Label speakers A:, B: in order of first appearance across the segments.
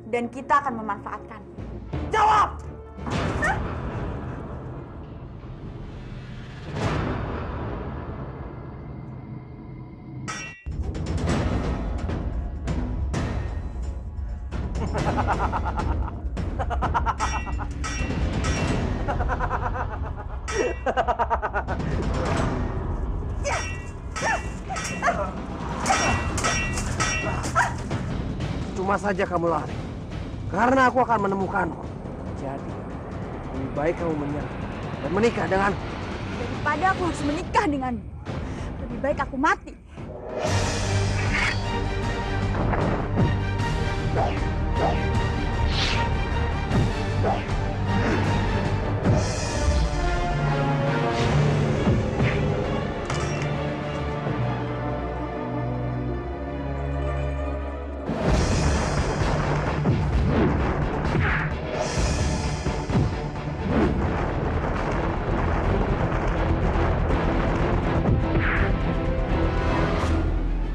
A: dan kita akan memanfaatkan.
B: Jawab!
C: Cuma saja kamu lari, karena aku akan menemukanmu. Jadi, lebih baik kamu menyerah dan menikah denganku.
A: Daripada aku harus menikah denganmu, lebih baik aku mati.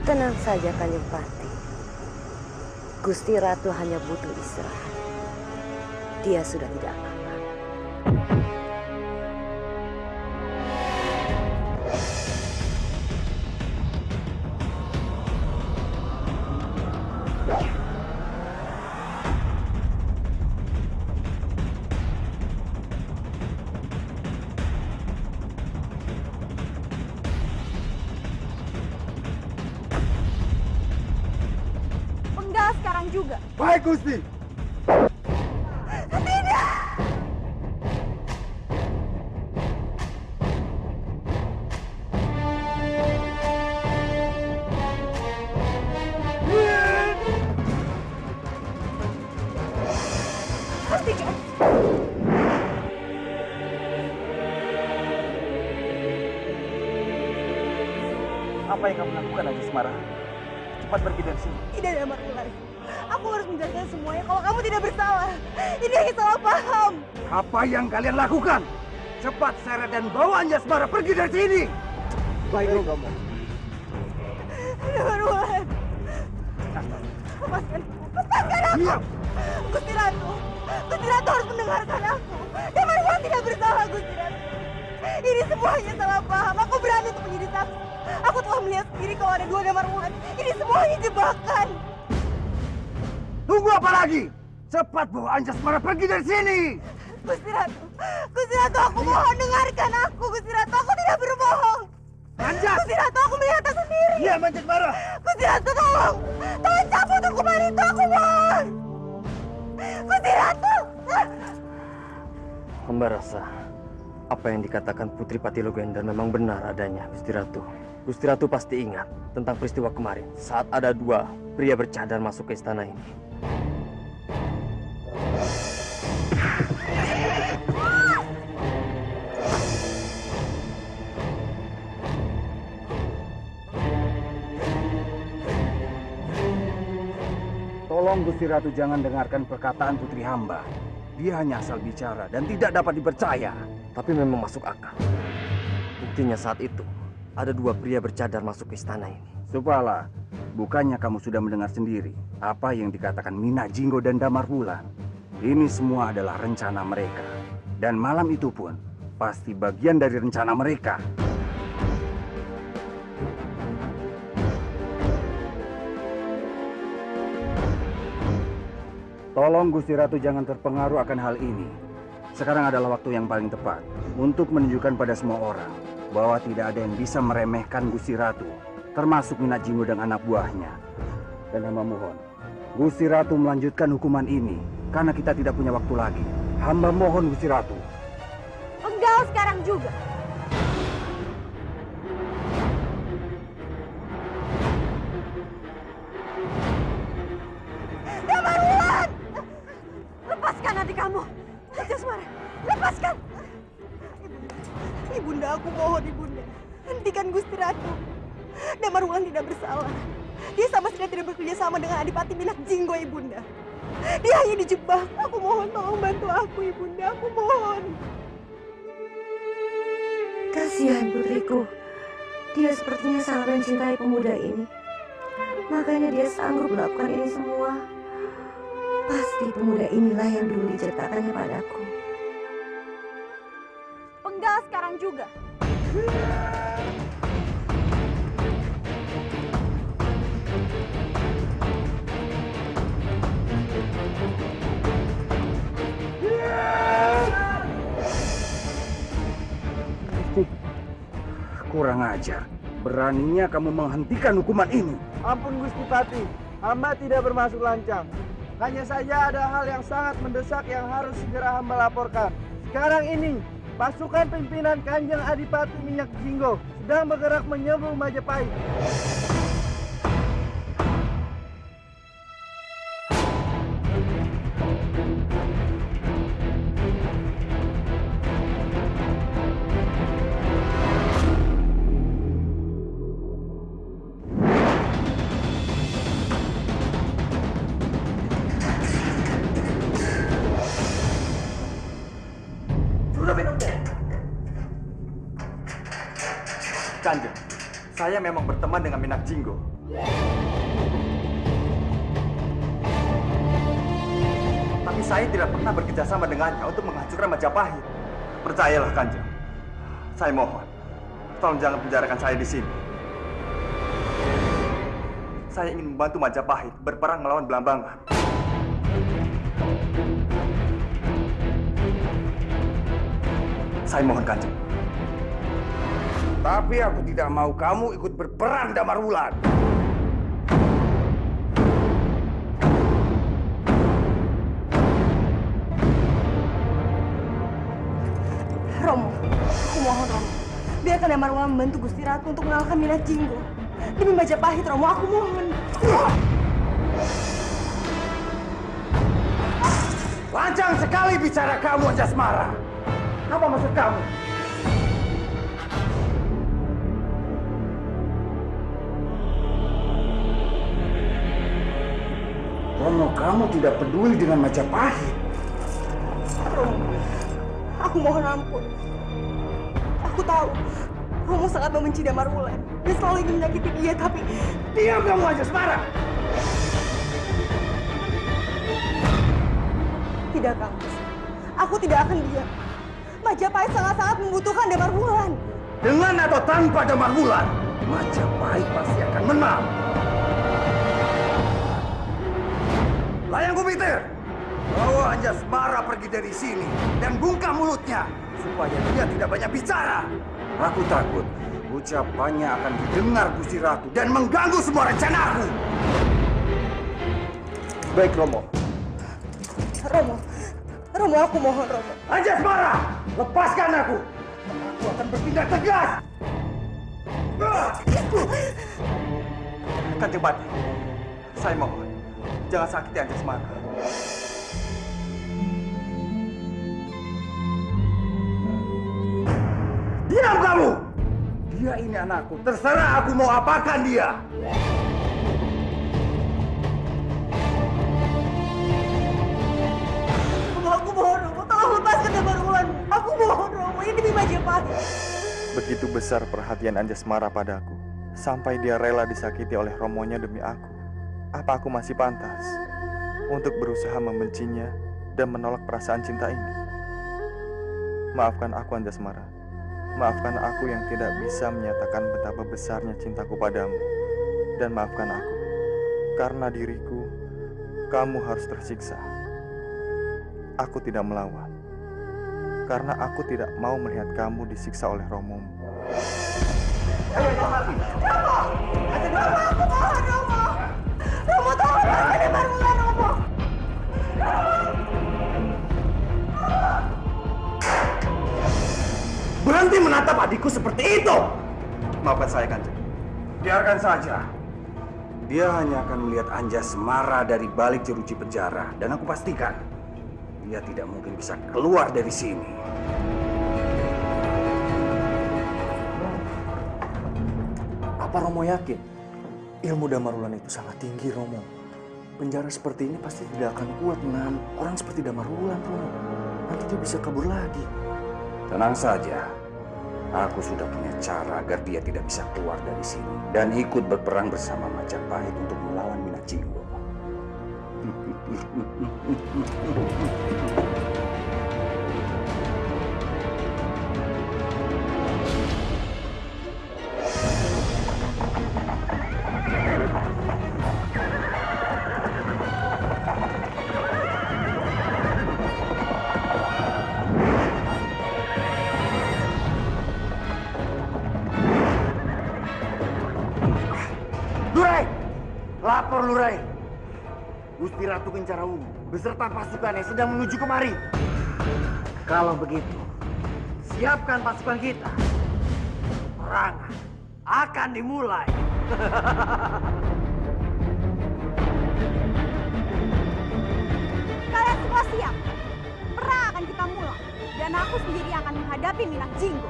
D: Tenang saja Kanjeng Pati. Gusti Ratu hanya butuh istirahat. Dia sudah tidak apa-apa.
A: Penggal sekarang juga.
B: Baik, Gusti.
A: Hentikan.
B: Apa yang kamu lakukan, Aji Semara? Cepat pergi dari sini.
A: Tidak ada Markulan. Aku harus menjelaskan semuanya kalau kamu tidak bersalah. Ini hanya salah paham.
B: Apa yang kalian lakukan? Cepat seret dan bawa Anjas Semara pergi dari sini.
C: Baik, kamu.
A: Ada Markulan. Lepaskan. Lepaskan aku.
B: Diam.
A: Gusti Ratu. Gusti Ratu harus mendengarkan aku. Dan Markulan tidak bersalah, Gusti Ratu. Ini semuanya salah paham. Aku berani untuk menjadi saksi. Aku telah melihat sendiri kalau ada dua Damar Wulan. Ini semuanya jebakan.
B: Tunggu apa lagi? Cepat bawa Anjas Semara pergi dari sini.
A: Gusti Ratu, aku mohon dengarkan aku, Gusti Ratu. Aku tidak berbohong.
B: Anjas!
A: Gusti Ratu, aku melihatnya sendiri.
B: Diam, Anjas Semara.
A: Gusti Ratu, tolong. Tolong cabut hukuman itu, aku mohon. Gusti Ratu.
C: Hamba rasa apa yang dikatakan Putri Patilogendar memang benar adanya, Gusti Ratu. Gusti Ratu pasti ingat tentang peristiwa kemarin saat ada dua pria bercadar masuk ke istana ini.
B: Tolong Gusti Ratu jangan dengarkan perkataan putri hamba. Dia hanya asal bicara dan tidak dapat dipercaya.
C: Tapi memang masuk akal. Buktinya saat itu ada dua pria bercadar masuk ke istana ini.
B: Supala, bukannya kamu sudah mendengar sendiri apa yang dikatakan Mina Jinggo dan Damar Wulan? Ini semua adalah rencana mereka. Dan malam itu pun pasti bagian dari rencana mereka. Tolong Gusti Ratu jangan terpengaruh akan hal ini. Sekarang adalah waktu yang paling tepat untuk menunjukkan pada semua orang bahwa tidak ada yang bisa meremehkan Gusti Ratu, termasuk Mina Jinggo dan anak buahnya. Dan hamba mohon, Gusti Ratu melanjutkan hukuman ini karena kita tidak punya waktu lagi. Hamba mohon Gusti Ratu.
A: Penggal sekarang juga. Damar Wulan! Lepaskan adik kamu. Anjas Semara, lepaskan. Ibunda, aku mohon Ibunda. Hentikan Gusti Ratu. Damar Wulan tidak bersalah. Dia sama sekali tidak bekerja sama dengan Adipati Minak Jinggo, Ibunda. Dia hanya dijebak. Aku mohon tolong bantu aku, Ibunda. Aku mohon.
D: Kasihan putriku. Dia sepertinya sangat mencintai pemuda ini. Makanya dia sanggup melakukan ini semua. Pasti pemuda inilah yang dulu diceritakannya padaku.
A: Penggal sekarang juga.
B: Kurang ajar. Beraninya kamu menghentikan hukuman ini.
E: Ampun Gusti Patih, hamba tidak bermaksud lancang. Hanya saja ada hal yang sangat mendesak yang harus segera hamba laporkan. Sekarang ini, pasukan pimpinan Kanjeng Adipati Minyak Jinggo sedang bergerak menyerbu Majapahit.
C: Kanjeng, saya memang berteman dengan Minyak Jinggo. Tapi saya tidak pernah bekerjasama dengannya untuk menghancurkan Majapahit. Percayalah Kanjeng. Saya mohon, tolong jangan penjarakan saya di sini. Saya ingin membantu Majapahit berperang melawan Belambangan. Saya mohon Kanjeng.
B: Tapi aku tidak mau kamu ikut berperang Damarwulan.
A: Romo, aku mohon Romo. Biarkan Damarwulan membantu Gusti Ratu untuk mengalahkan Minyak Jinggo. Demi Majapahit, Romo, aku mohon.
B: Lancang sekali bicara kamu, Anjasmara. Apa maksud kamu? Romo, kamu tidak peduli dengan Majapahit.
A: Romo, aku mohon ampun. Aku tahu Romo sangat membenci Damarwulan dan selalu ingin menyakiti dia, tapi...
B: Diam kamu, Anjasmara!
A: Tidak, Kang. Aku tidak akan diam. Majapahit sangat-sangat membutuhkan Damarwulan.
B: Dengan atau tanpa Damarwulan, Majapahit pasti akan menang. Layang Kumitir, bawa Anjasmara pergi dari sini dan bungkam mulutnya supaya dia tidak banyak bicara. Aku takut ucapannya akan didengar Gusti Ratu dan mengganggu semua rencanaku.
E: Baik Romo.
A: Romo, aku mohon Romo.
B: Anjasmara, lepaskan aku. Aku akan bertindak tegas.
C: Kanjeng Patih, saya mohon, jangan sakiti Anjasmara.
B: Diam kamu! Dia ini anakku, terserah aku mau apakan dia.
A: Aku mohon Romo, tolong lepaskan Damarwulan. Aku mohon Romo, ini demi Majapahit.
F: Begitu besar perhatian Anjasmara padaku, sampai dia rela disakiti oleh romonya demi aku. Apa aku masih pantas untuk berusaha membencinya dan menolak perasaan cinta ini? Maafkan aku Anjasmara. Maafkan aku yang tidak bisa menyatakan betapa besarnya cintaku padamu. Dan maafkan aku, karena diriku, kamu harus tersiksa. Aku tidak melawan, karena aku tidak mau melihat kamu disiksa oleh romomu.
A: Romo, aku mohon Romo. Romo, tolong lepaskan Damarwulan, Romo.
B: Berhenti menatap adikku seperti itu.
C: Maafkan saya Kanjeng.
B: Biarkan saja. Dia hanya akan melihat Anjasmara dari balik jeruji penjara. Dan aku pastikan, dia tidak mungkin bisa keluar dari sini.
G: Apa Romo yakin? Ilmu Damarwulan itu sangat tinggi, Romo. Penjara seperti ini pasti tidak akan kuat menahan orang seperti Damarwulan, Romo. Nanti dia bisa kabur lagi.
B: Tenang saja. Aku sudah punya cara agar dia tidak bisa keluar dari sini. Dan ikut berperang bersama Majapahit untuk melawan Minyak Jinggo. Lurai! Lapor Lurai! Gusti Ratu Kencaraungu beserta pasukannya sedang menuju kemari. Kalau begitu, siapkan pasukan kita. Peperangan akan dimulai.
A: Kalian semua siap? Perang akan kita mulai. Dan aku sendiri akan menghadapi Minak Jinggo.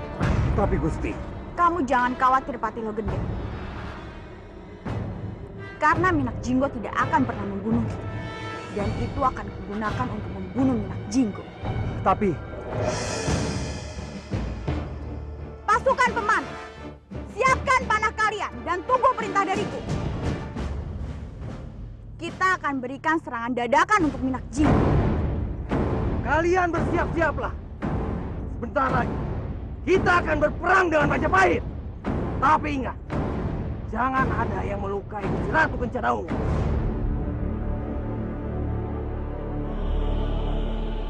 B: Tapi Gusti,
A: Kamu jangan khawatir Patilo Gede. Karena Minak Jinggo tidak akan pernah membunuh. Dan itu akan digunakan untuk membunuh Minak Jinggo.
B: tapi
A: Pasukan pemanah, siapkan panah kalian dan tunggu perintah dariku. Kita akan berikan serangan dadakan untuk Minak Jinggo.
B: kalian bersiap-siaplah. Sebentar lagi, kita akan berperang dengan Majapahit. Tapi ingat, jangan ada yang melukai Gusti Ratu Kencaraungu.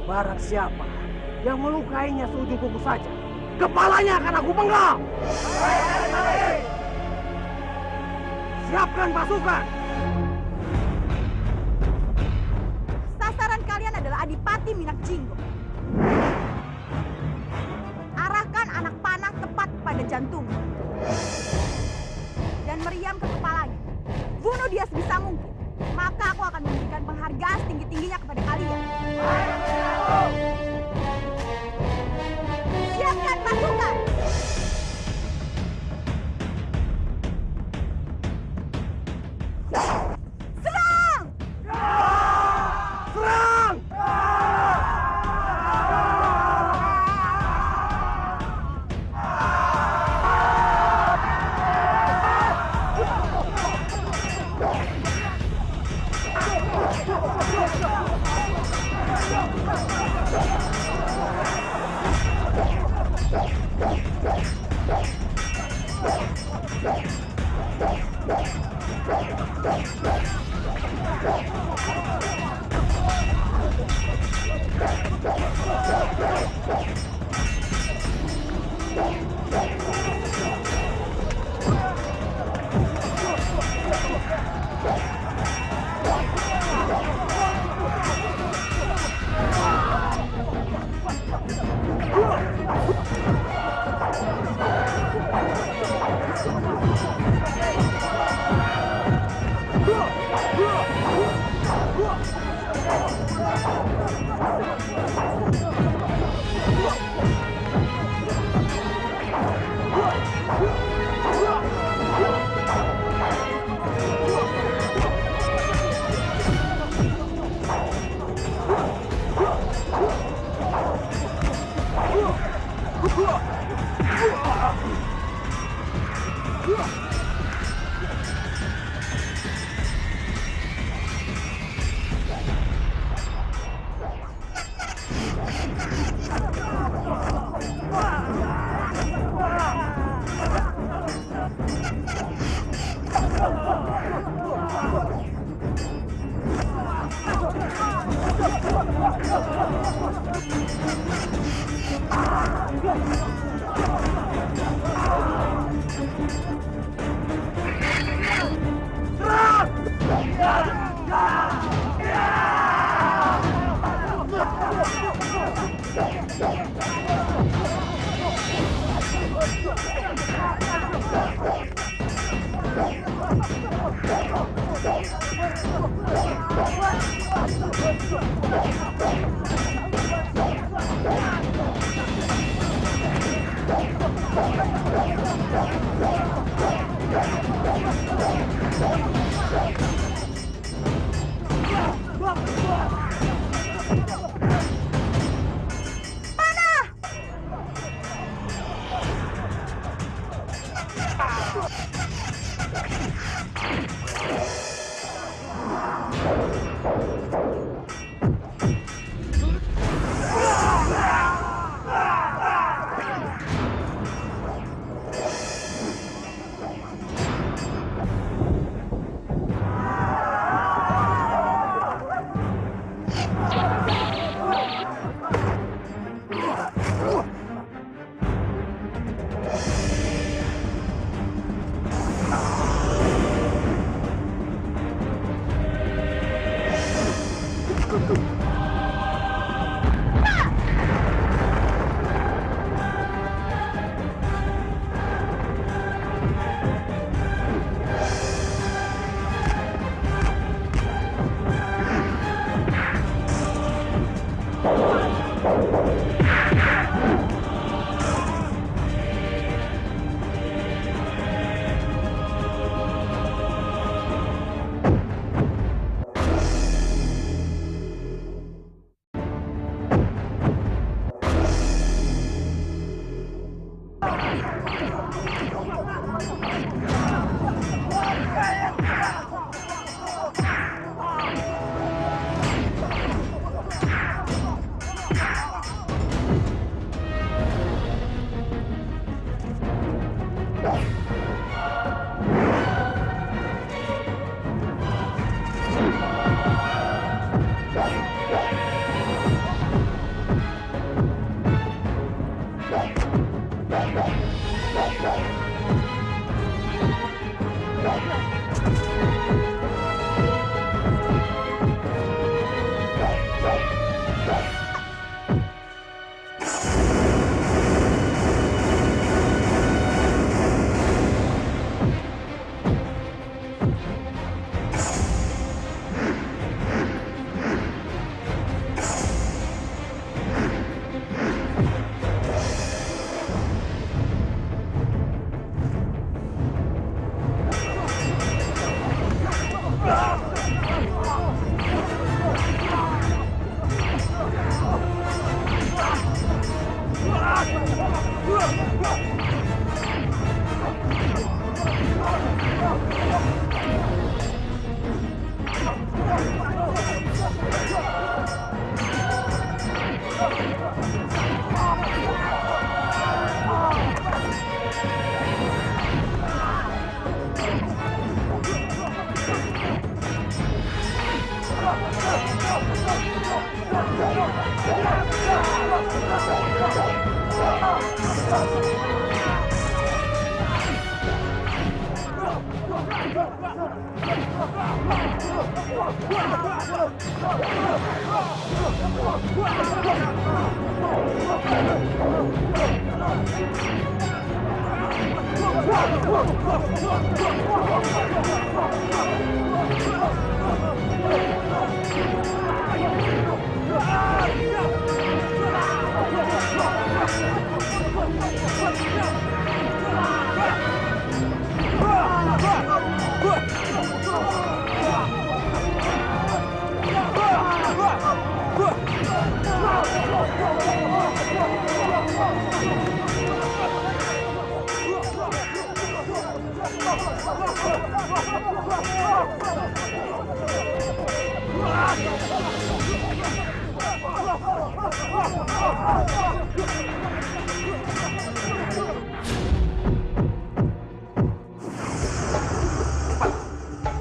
B: Barang siapa yang melukainya seujung kuku saja, kepalanya akan aku penggal. Siapkan pasukan.
A: Sasaran kalian adalah Adipati Minak Jinggo. Arahkan anak panah tepat pada jantung dan meriam ke kepalanya. Bunuh dia sebisa mungkin. Maka aku akan memberikan penghargaan setinggi-tingginya kepada kalian. Siapkan pasukan. Serang!
B: Serang!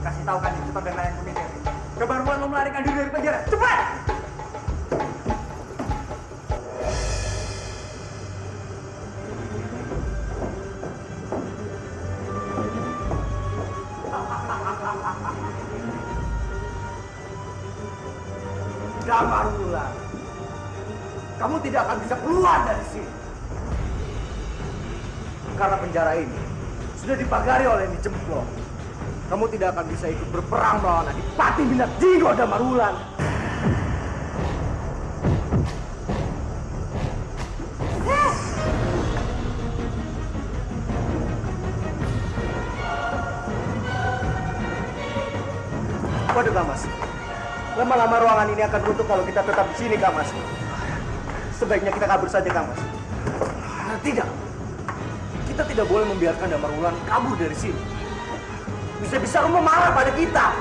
B: Kasih tahu kan cepat dan layan komite. Kebaruan lo melarikan diri dari penjara. Cepat! Damarula, kamu tidak akan bisa keluar dari sini. Karena penjara ini sudah dipagari oleh Nyi Cemplon. Kamu tidak akan bisa ikut berperang melawan Adipati Minat Jinggo Damarulan. Waduh, Kamas. Lama-lama ruangan ini akan runtuh kalau kita tetap di sini, Kamas. Sebaiknya kita kabur saja, Kamas. Tidak. Kita tidak boleh membiarkan Damarulan kabur dari sini. Bisa-bisa Romo marah pada kita.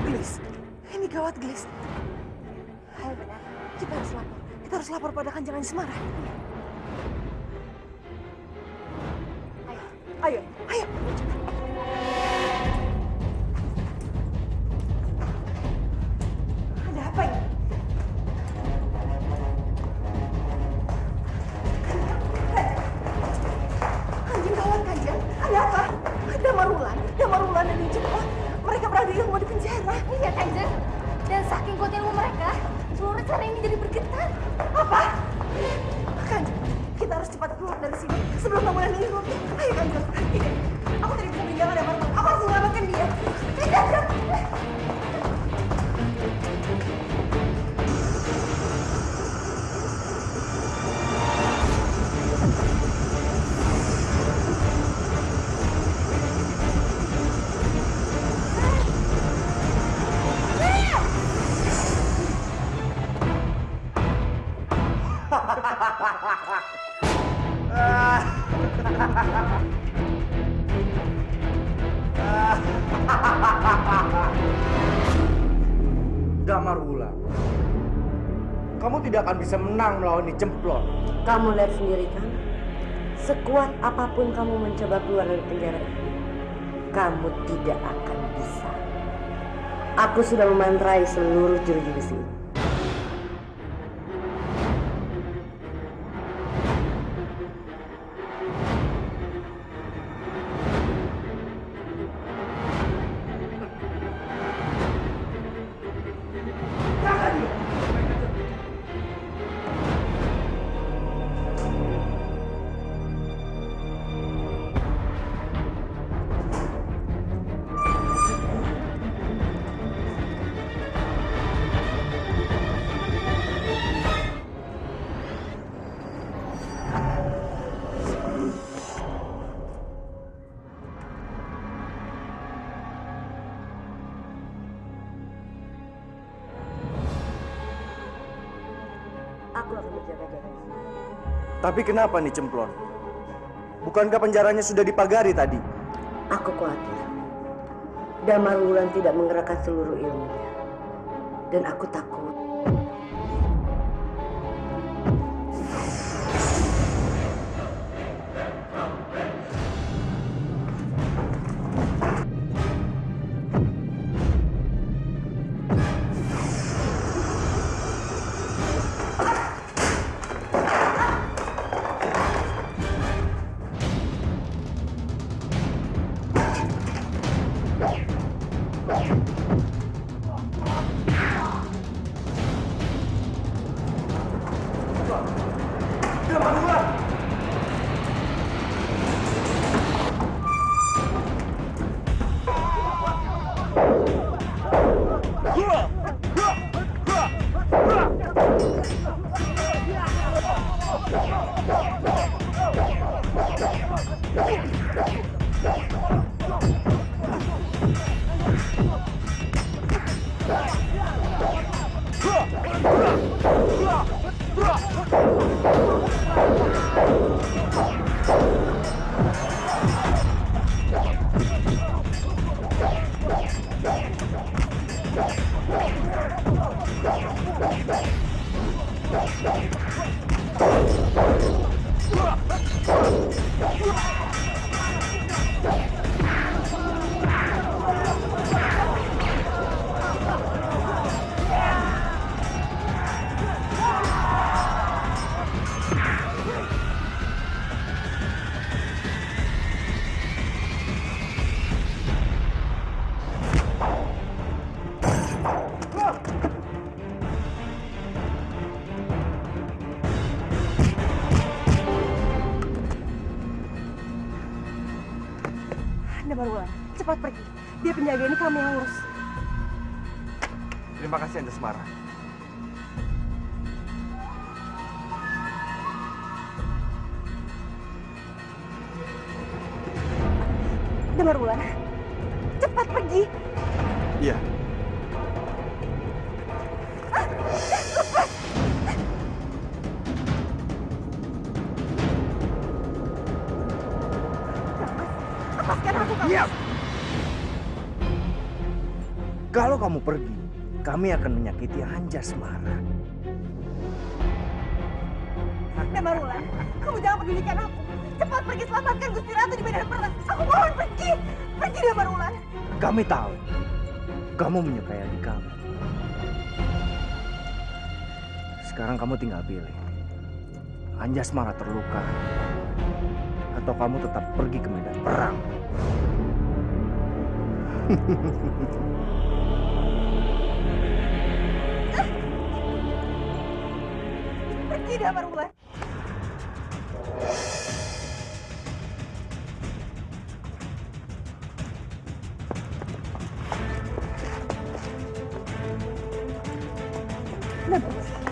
A: Glis, ini gawat, Glis. Ayo benar, kita harus lapor. Kita harus lapor pada Kanjeng Semara. Ayo, ayo. Ada apa ini? Kanjeng, gawat, Kanjeng. Ada apa? Damarulan dan Nyi Cemplon. Mereka berada di rumah di penjara.
H: Iya, Kanjeng. Dan saking kuatnya ilmu mereka, seluruh rencana ini jadi bergetar.
A: Apa? Kanjeng, kita harus cepat keluar dari sini sebelum bangunan ini runtuh. Ayo, Kanjeng. Tidak, aku tidak bisa meninggalkan Damarulan. Aku harus menyelamatkan dia. Tidak, Kanjeng.
B: Damarulan, kamu tidak akan bisa menang melawan Nyi Cemplon.
D: Kamu lihat sendiri kan, sekuat apapun kamu mencoba keluar dari penjara ini, kamu tidak akan bisa. Aku sudah memantrai seluruh juru-juru ini. Aku akan berjaga-jaga.
B: Tapi kenapa Nyi Cemplon? Bukankah penjaranya sudah dipagari tadi?
D: Aku khawatir Damarulan tidak menggerakkan seluruh ilmunya. Dan aku takut
A: Marulan, cepat pergi. Dia penjaga ini, kami yang urus.
F: Terima kasih Anjasmara.
A: Marulan, cepat pergi.
F: Iya.
A: Lepaskan aku, kamu.
C: Diam! Kalau kamu pergi, kami akan menyakiti Anjasmara.
A: Marulan, kamu jangan pedulikan aku. Cepat pergi, selamatkan Gusti Ratu di medan perang. Aku mohon pergi. Pergi, Marulan.
C: Kami tahu kamu menyukai adik kamu. Sekarang kamu tinggal pilih. Anjasmara terluka atau kamu tetap pergi ke medan perang.
A: Pergi, Marulan.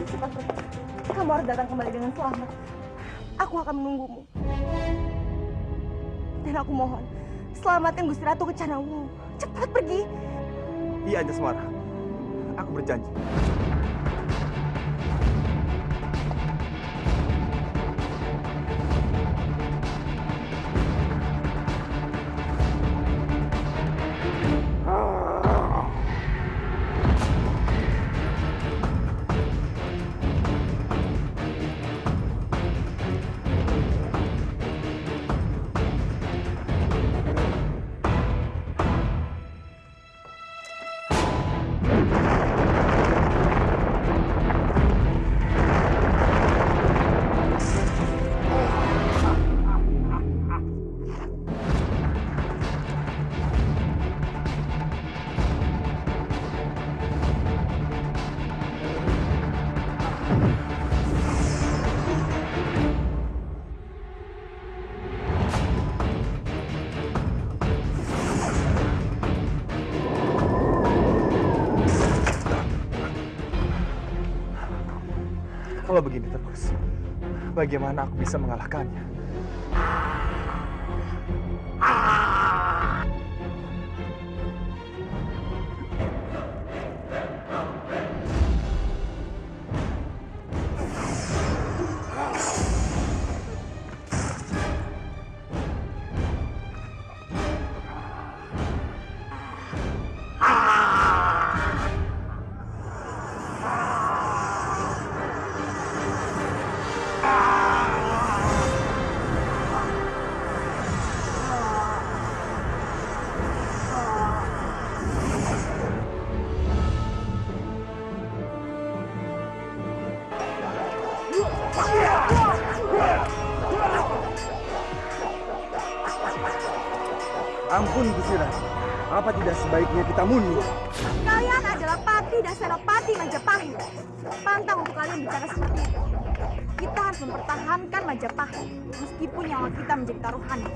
A: Cepat pergi. Kamu harus datang kembali dengan selamat. Aku akan menunggumu. Dan aku mohon, selamatkan Gusti Ratu Kencana Wungu. Cepat pergi.
F: Iya Anjasmara. Aku berjanji. Kalau begini terus, bagaimana aku bisa mengalahkannya?
B: Ampun Gusti Ratu, apa tidak sebaiknya kita mundur?
A: Kalian adalah Pati dan Senopati Majapahit. Pantang untuk kalian bicara seperti itu. Kita harus mempertahankan Majapahit, meskipun nyawa kita menjadi taruhannya.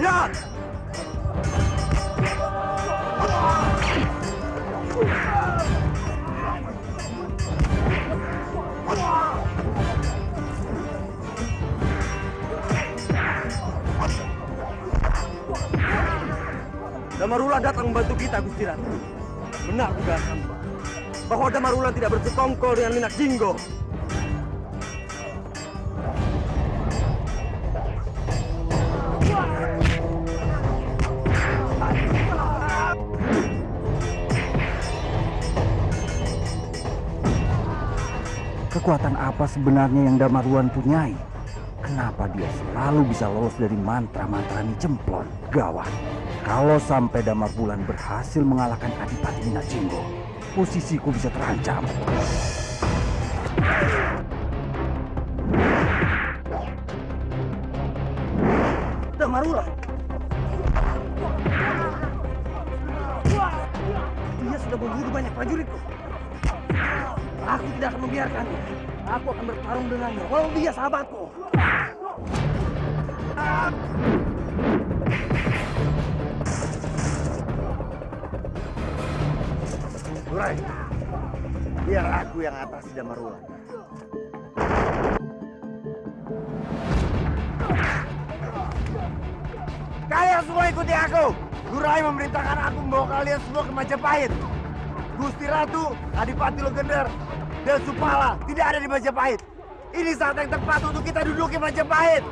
B: Lihat!
C: Damarwulan datang membantu kita, Gusti Ratu. Benar dugaan hamba bahwa Damarwulan tidak bersekongkol dengan Minak Jinggo.
B: Kekuatan apa sebenarnya yang Damarwulan punyai? Kenapa dia selalu bisa lolos dari mantra-mantra ini cemplon? Gawat. Kalau sampai Damarwulan berhasil mengalahkan Adipati Minak Jinggo, posisiku bisa terancam.
C: Damarwulan! Dia sudah membunuh banyak prajuritku. Aku tidak akan membiarkannya. Aku akan bertarung dengannya, walau dia sahabatku.
B: Durai, biar aku yang atasi Damarwulan. Kalian semua ikuti aku. Durai memerintahkan aku membawa kalian semua ke Majapahit. Gusti Ratu, Adipati Logender, dan Supala tidak ada di Majapahit. Ini saat yang tepat untuk kita duduki Majapahit.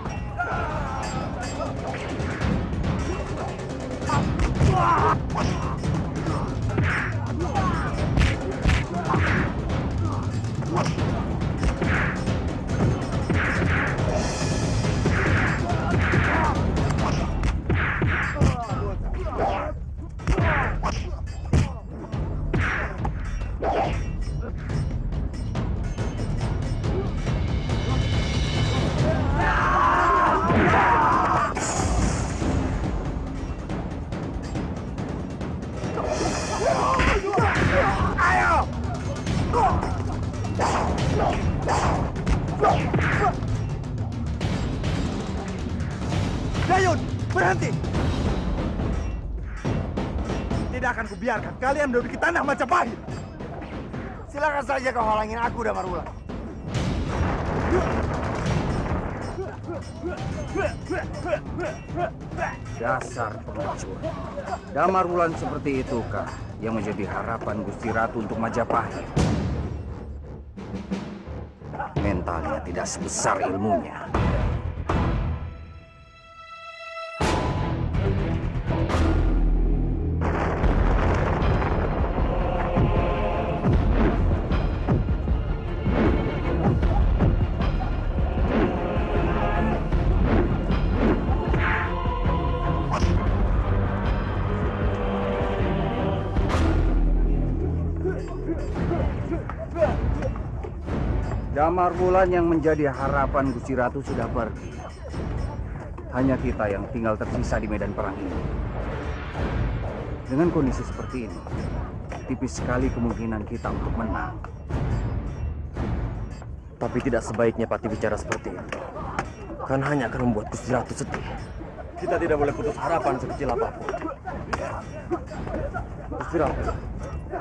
B: Dayun, berhenti! Tidak akan kubiarkan kalian menduduki tanah Majapahit. Silakan saja kau halangin aku, Damarwulan. Dasar pengacur. Damarwulan seperti itukah yang menjadi harapan Gusti Ratu untuk Majapahit? Mentalnya tidak sebesar ilmunya. Damarwulan yang menjadi harapan Gusti Ratu sudah pergi. Hanya kita yang tinggal tersisa di medan perang ini. Dengan kondisi seperti ini, tipis sekali kemungkinan kita untuk menang.
C: Tapi tidak sebaiknya Pati bicara seperti itu. Kan hanya akan membuat Gusti Ratu sedih. Kita tidak boleh putus harapan sekecil apapun. Gusti Ratu,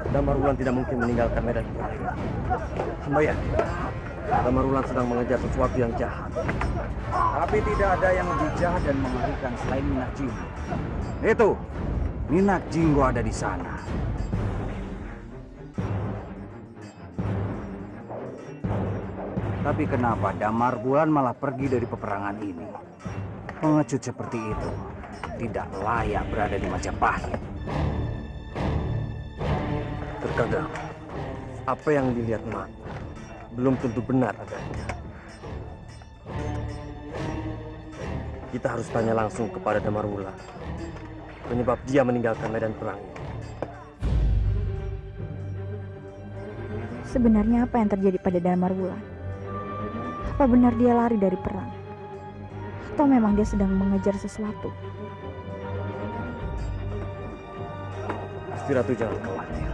C: Damarwulan tidak mungkin meninggalkan medan perang ini. Hamba yakin Damarwulan sedang mengejar sesuatu yang jahat.
B: Tapi tidak ada yang lebih jahat dan mengerikan selain Minak Jinggo. Itu, Minak Jinggo ada di sana. Tapi kenapa Damarwulan malah pergi dari peperangan ini? Pengecut seperti itu tidak layak berada di Majapahit.
C: Terkadang, apa yang dilihat mata belum tentu benar adanya. Kita harus tanya langsung kepada Damarwulan penyebab dia meninggalkan medan perang ini.
I: Sebenarnya apa yang terjadi pada Damarwulan? Apa benar dia lari dari perang? Atau memang dia sedang mengejar sesuatu?
C: Gusti Ratu jangan khawatir.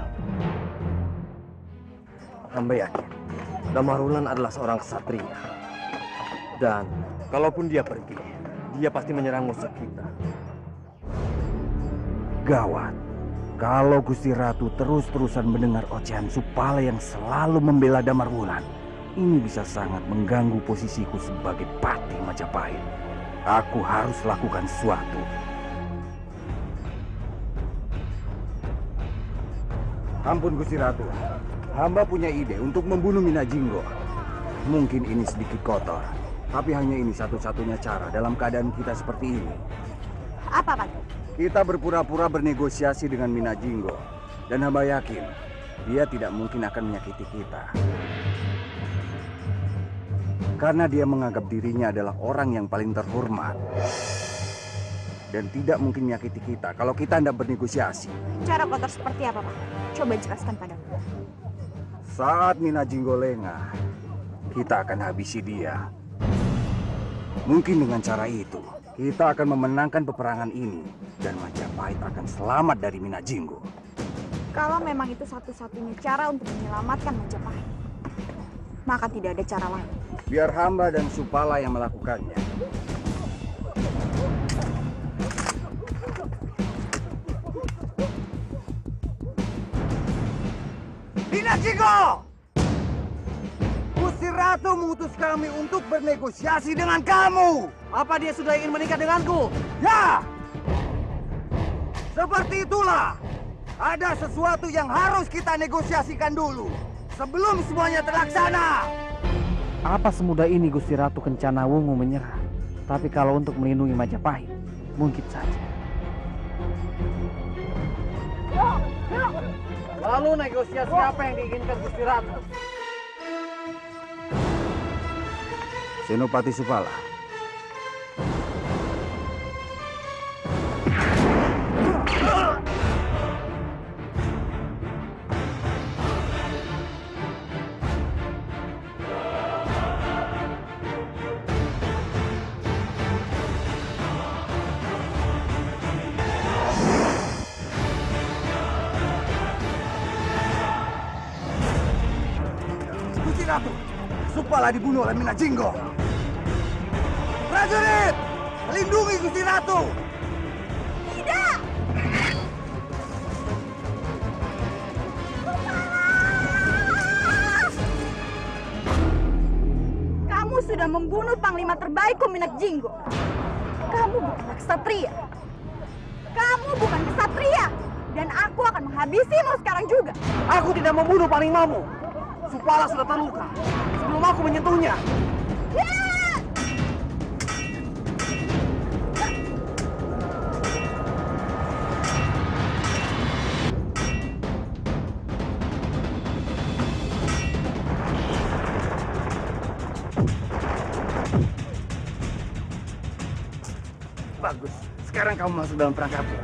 C: Hamba yakin Damarwulan adalah seorang ksatria. Dan kalaupun dia pergi, dia pasti menyerang musuh kita.
B: Gawat, kalau Gusti Ratu terus-terusan mendengar ocehan Supala yang selalu membela Damarwulan, ini bisa sangat mengganggu posisiku sebagai Patih Majapahit. Aku harus lakukan sesuatu. Ampun Gusti Ratu, hamba punya ide untuk membunuh Minajinggo. Mungkin ini sedikit kotor, tapi hanya ini satu-satunya cara dalam keadaan kita seperti ini.
A: Apa, Patih?
B: Kita berpura-pura bernegosiasi dengan Minajinggo, dan hamba yakin dia tidak mungkin akan menyakiti kita. Karena dia menganggap dirinya adalah orang yang paling terhormat. Dan tidak mungkin menyakiti kita kalau kita tidak bernegosiasi.
A: Cara kotor seperti apa, Pak? Coba jelaskan padaku.
B: Saat Minajinggo lengah, kita akan habisi dia. Mungkin dengan cara itu, kita akan memenangkan peperangan ini dan Majapahit akan selamat dari Minajinggo.
A: Kalau memang itu satu-satunya cara untuk menyelamatkan Majapahit, maka tidak ada cara lain.
B: Biar hamba dan Supala yang melakukannya. Minajinggo! Gusti Ratu mengutus kami untuk bernegosiasi dengan kamu.
E: Apa dia sudah ingin menikah denganku?
B: Ya! Seperti itulah. Ada sesuatu yang harus kita negosiasikan dulu. Sebelum semuanya terlaksana.
E: Apa semudah ini Gusti Ratu Kencana Wungu menyerah? Tapi kalau untuk melindungi Majapahit, mungkin saja. Lalu negosiasi apa yang diinginkan Gusti Ratu?
B: Senopati Supala. Gusti Ratu, Supala dibunuh oleh Minajinggo. Prajurit, melindungi Gusti Ratu.
A: Tidak! Kamu sudah membunuh panglima terbaikku Minajinggo. Kamu bukan ksatria. Kamu bukan ksatria. Dan aku akan menghabisimu sekarang juga.
E: Aku tidak membunuh panglimamu. Supala sudah terluka sebelum aku menyentuhnya.
B: Bagus, sekarang kamu masuk dalam perangkapku.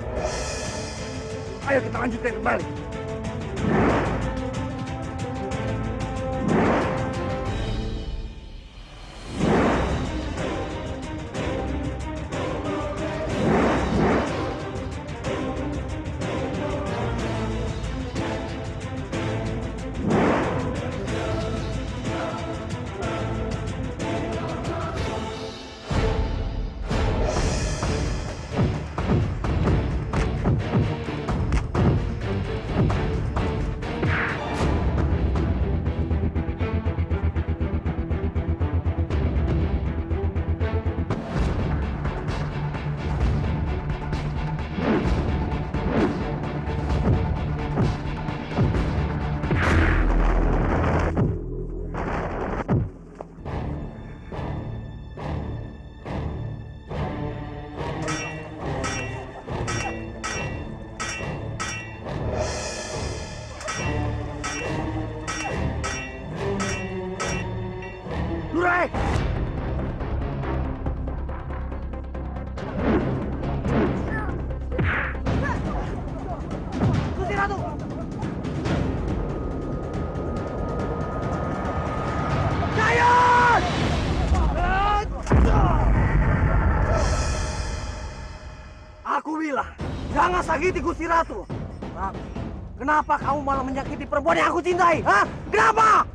B: Ayo kita lanjutkan kembali.
C: Jangan sakiti Gusti Ratu. Tapi, kenapa kamu malah menyakiti perempuan yang aku cintai? Hah? Kenapa?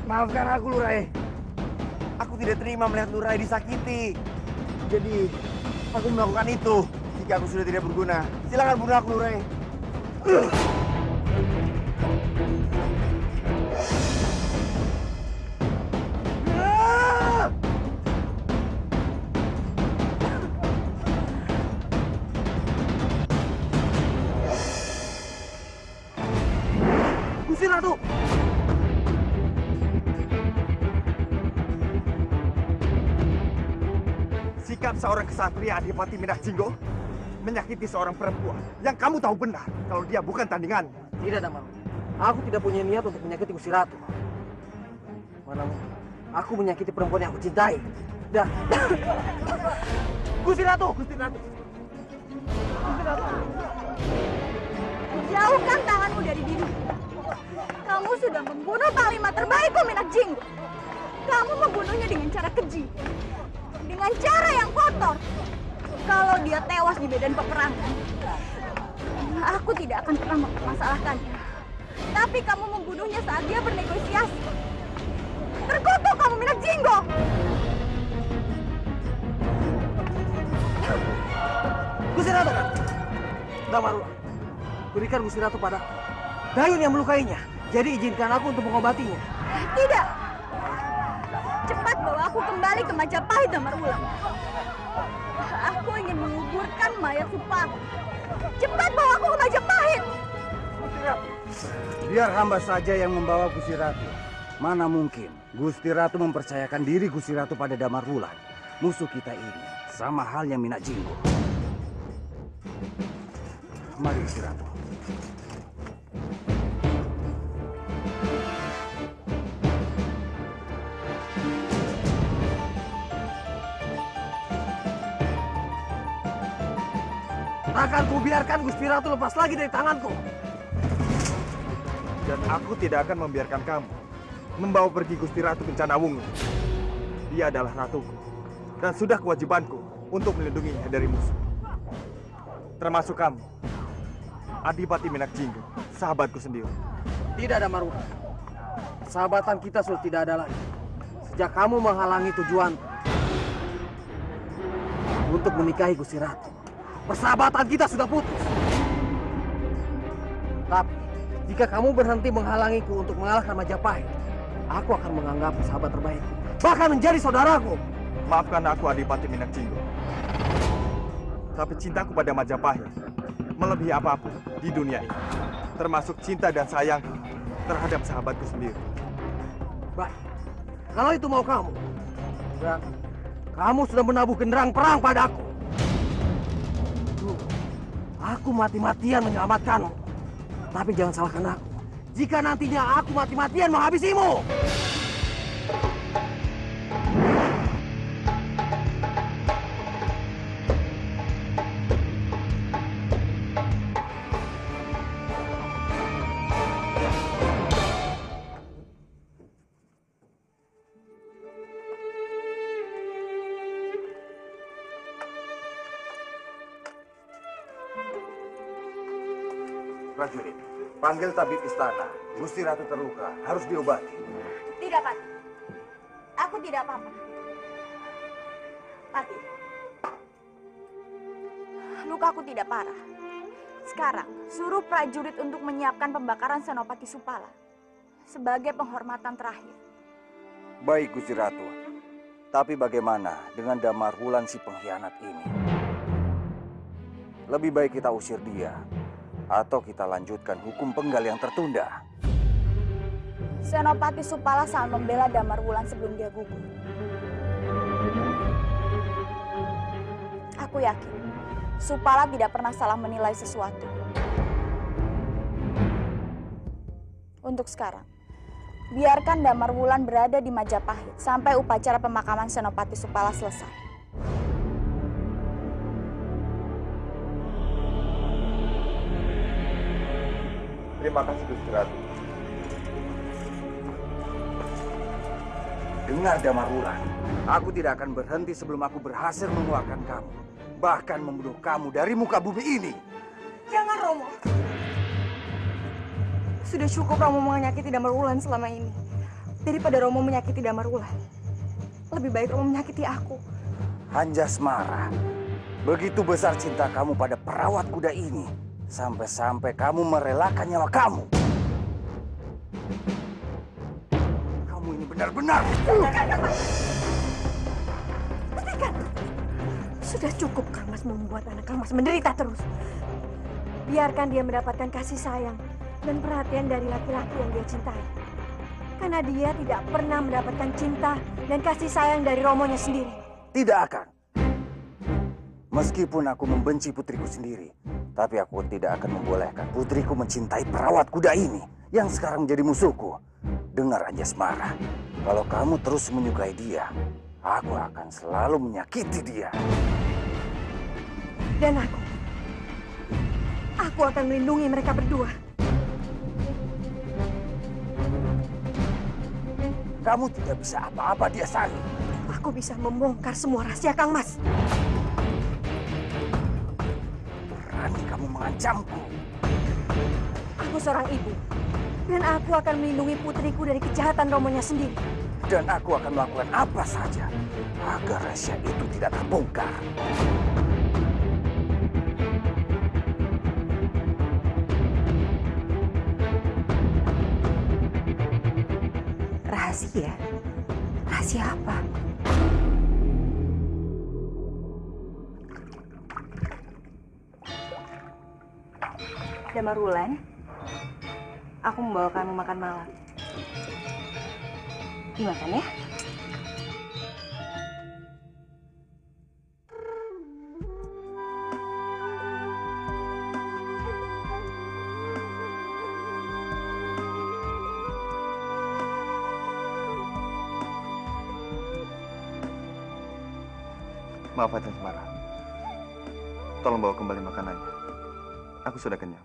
B: Maafkan aku, Lurai. Aku tidak terima melihat Lurai disakiti. Jadi, aku melakukan itu. Jika aku sudah tidak berguna, silakan bunuh aku, Lurai.
C: Gusti Ratu!
F: Sikap seorang kesatria Adipati Minakjinggo menyakiti seorang perempuan yang kamu tahu benar kalau dia bukan tandingan.
C: Tidak, Damaru. Aku tidak punya niat untuk menyakiti Gusti Ratu. Mana aku menyakiti perempuan yang aku cintai. Dan Gusti Ratu! Gusti Ratu! Gusti Ratu!
H: Jauhkan tanganmu dari diriku. Kamu sudah membunuh panglima terbaikku, Minakjinggo. Kamu membunuhnya dengan cara keji. Dengan cara yang kotor. Kalau dia tewas di medan peperangan, aku tidak akan pernah mempermasalahkannya. Tapi kamu membunuhnya saat dia bernegosiasi. Terkutuk kamu, Minakjinggo!
C: Gusti Ratu! Damaru, berikan Gusti Ratu padaku. Dayun yang melukainya. Jadi izinkan aku untuk mengobatinya.
H: Tidak! Cepat bawa aku kembali ke Majapahit, Damarwulan. Aku ingin menguburkan mayat Supala. Cepat bawa aku ke Majapahit!
B: Biar hamba saja yang membawa Gusti Ratu. Mana mungkin Gusti Ratu mempercayakan diri Gusti Ratu pada Damarwulan. Musuh kita ini sama halnya Minakjinggo. Mari Gusti Ratu.
C: Akan kubiarkan Gusti Ratu lepas lagi dari tanganku.
F: Dan aku tidak akan membiarkan kamu membawa pergi Gusti Ratu Kencanawungu. Dia adalah ratuku. Dan sudah kewajibanku untuk melindunginya dari musuh. Termasuk kamu, Adipati Minakjinggo, sahabatku sendiri.
C: Tidak ada Maruta. Persahabatan kita sudah tidak ada lagi. Sejak kamu menghalangi tujuanku untuk menikahi Gusti Ratu. Persahabatan kita sudah putus. Tapi, jika kamu berhenti menghalangiku untuk mengalahkan Majapahit, aku akan menganggapmu sahabat terbaikku. Bahkan menjadi saudaraku.
F: Maafkan aku, Adipati Minakjinggo. Tapi cintaku pada Majapahit melebihi apapun di dunia ini. Termasuk cinta dan sayangku terhadap sahabatku sendiri.
C: Baik, kalau itu mau kamu, berarti kamu sudah menabuh genderang perang padaku. Aku mati-matian menyelamatkanmu. Tapi jangan salahkan aku. Jika nantinya aku mati-matian menghabisimu.
B: Prajurit, panggil tabib istana. Gusti Ratu terluka, harus diobati.
H: Tidak, Pati. Aku tidak apa-apa. Pati, lukaku tidak parah. Sekarang, suruh prajurit untuk menyiapkan pembakaran Senopati Supala sebagai penghormatan terakhir.
B: Baik, Gusti Ratu. Tapi bagaimana dengan Damarwulan si pengkhianat ini? Lebih baik kita usir dia. Atau kita lanjutkan hukum penggal yang tertunda.
H: Senopati Supala sangat membela Damarwulan sebelum dia gugur. Aku yakin, Supala tidak pernah salah menilai sesuatu. Untuk sekarang, biarkan Damarwulan berada di Majapahit sampai upacara pemakaman Senopati Supala selesai.
F: Terima kasih, Gusti Ratu.
B: Dengar Damarwulan, aku tidak akan berhenti sebelum aku berhasil mengeluarkan kamu. bahkan membunuh kamu dari muka bumi ini.
A: Jangan, Romo. Sudah cukup Romo menyakiti Damarwulan selama ini. Daripada Romo menyakiti Damarwulan, lebih baik Romo menyakiti aku.
B: Anjasmara, begitu besar cinta kamu pada perawat kuda ini, sampai-sampai kamu merelakan nyawa kamu. Kamu ini benar-benar.
A: Hentikan! Sudah cukup Kang Mas membuat anak Kang Mas menderita terus. Biarkan dia mendapatkan kasih sayang dan perhatian dari laki-laki yang dia cintai. Karena dia tidak pernah mendapatkan cinta dan kasih sayang dari Romonya sendiri.
B: Tidak akan. Meskipun aku membenci putriku sendiri, tapi aku tidak akan membolehkan putriku mencintai perawat kuda ini yang sekarang menjadi musuhku. Dengar Anjasmara, kalau kamu terus menyukai dia, aku akan selalu menyakiti dia.
A: Dan aku akan melindungi mereka berdua.
B: Kamu tidak bisa apa-apa dia, Sari.
A: Aku bisa membongkar semua rahasia Kang Mas.
B: Berani kamu mengancamku.
A: Aku seorang ibu, dan aku akan melindungi putriku dari kejahatan Romonya sendiri.
B: Dan aku akan melakukan apa saja agar rahasia itu tidak terbongkar.
A: Rahasia? Rahasia apa? Damarwulan, aku membawa kamu makan malam. Dimakan ya?
F: Maaf Anjasmara. Tolong bawa kembali makanannya. Aku sudah kenyang.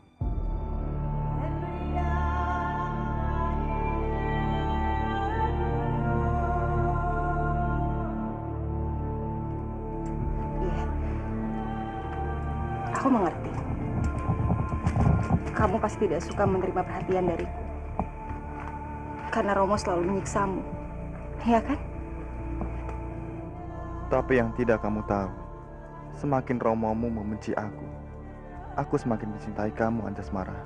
A: Iya. Aku mengerti. Kamu pasti tidak suka menerima perhatian dariku. Karena Romo selalu menyiksamu. Iya kan?
F: Tapi yang tidak kamu tahu, semakin Romomu membenci aku semakin mencintai kamu, Anjasmara.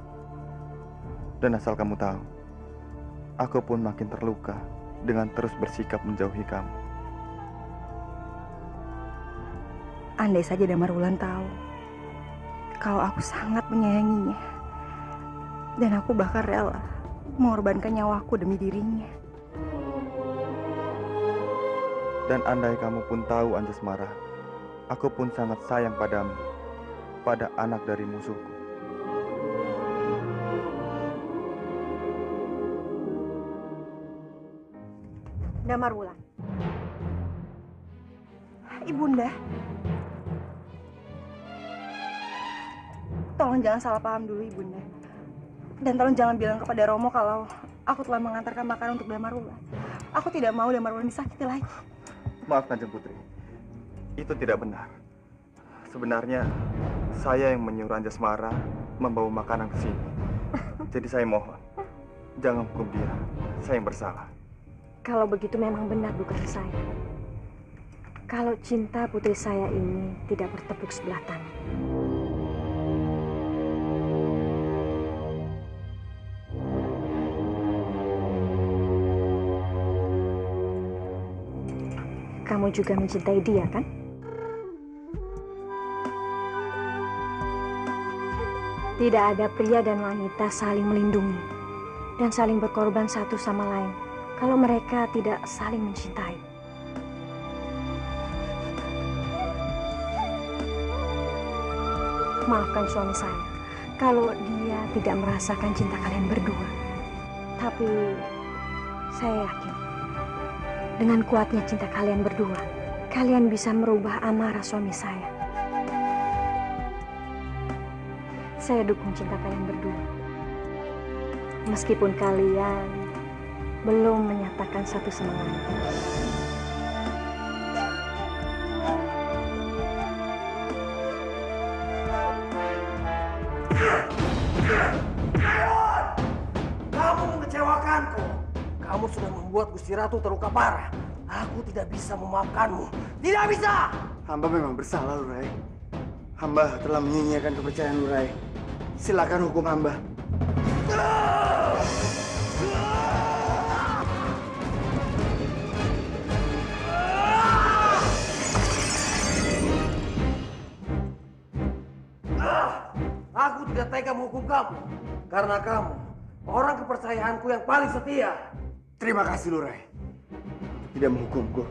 F: Dan asal kamu tahu, aku pun makin terluka dengan terus bersikap menjauhi kamu.
A: Andai saja Damarwulan tahu kalau aku sangat menyayanginya, dan aku bahkan rela mengorbankan nyawaku demi dirinya.
F: Dan andai kamu pun tahu, Anjasmara, aku pun sangat sayang padamu, pada anak dari musuhku.
A: Damarwulan. Ibunda. Tolong jangan salah paham dulu, Ibunda. Dan tolong jangan bilang kepada Romo kalau aku telah mengantarkan makanan untuk Damarwulan. Aku tidak mau Damarwulan disakiti lagi.
F: Maaf Kanjeng Putri, itu tidak benar. Sebenarnya saya yang menyuruh Anjasmara membawa makanan ke sini. Jadi saya mohon, jangan hukum dia. Saya yang bersalah.
A: Kalau begitu memang benar dugaan saya. Kalau cinta putri saya ini tidak bertepuk sebelah tangan. Kamu juga mencintai dia, kan? Tidak ada pria dan wanita saling melindungi dan saling berkorban satu sama lain kalau mereka tidak saling mencintai. Maafkan suami saya kalau dia tidak merasakan cinta kalian berdua. Tapi saya yakin dengan kuatnya cinta kalian berdua, kalian bisa merubah amarah suami saya. Saya dukung cinta kalian berdua. Meskipun kalian belum menyatakan satu sama lain.
C: Dayon! Kamu mengecewakanku. Kamu sudah membuat Gusti Ratu terluka parah. Aku tidak bisa memaafkanmu. Tidak bisa!
E: Hamba memang bersalah, Lurai. Hamba telah menyia-nyiakan kepercayaan Lurai. Silakan hukum hamba.
C: Aku tidak tega menghukum kamu. Karena kamu orang kepercayaanku yang paling setia.
E: Terima kasih, Lurai. Tidak menghukumku.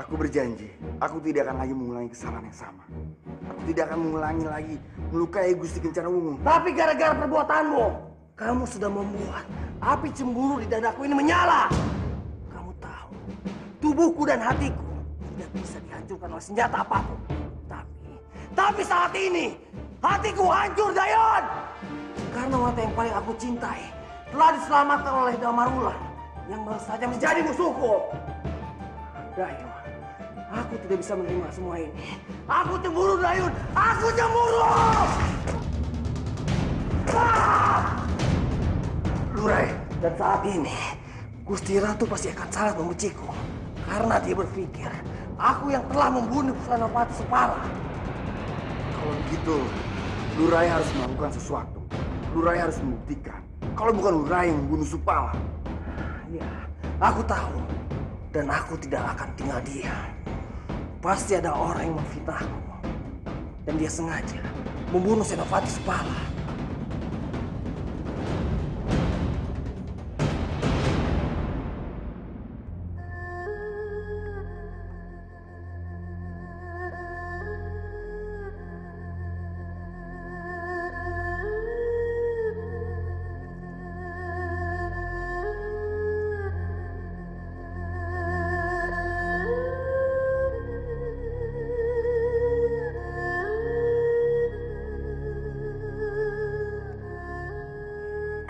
E: Aku berjanji, aku tidak akan lagi mengulangi kesalahan yang sama. Aku tidak akan mengulangi lagi melukai Gusti Kencarawungu.
C: Tapi gara-gara perbuatanmu, kamu sudah membuat api cemburu di dadaku ini menyala. Kamu tahu, tubuhku dan hatiku tidak bisa dihancurkan oleh senjata apapun. Tapi saat ini, hatiku hancur, Dayon! Karena wanita yang paling aku cintai telah diselamatkan oleh Damarwulan yang baru saja menjadi musuhku. Dayon, aku tidak bisa menerima semua ini. Aku cemburu, Dayon! Aku cemburu! Lurai, dan saat ini Gusti Ratu pasti akan sangat membenciku karena dia berpikir aku yang telah membunuh Senopati Supala.
E: Kalau begitu, Lurai harus melakukan sesuatu. Lurai harus membuktikan kalau bukan Lurai yang membunuh Supala.
C: Ya, aku tahu. Dan aku tidak akan tinggal diam. Pasti ada orang yang memfitnahku. Dan dia sengaja membunuh Senopati Supala.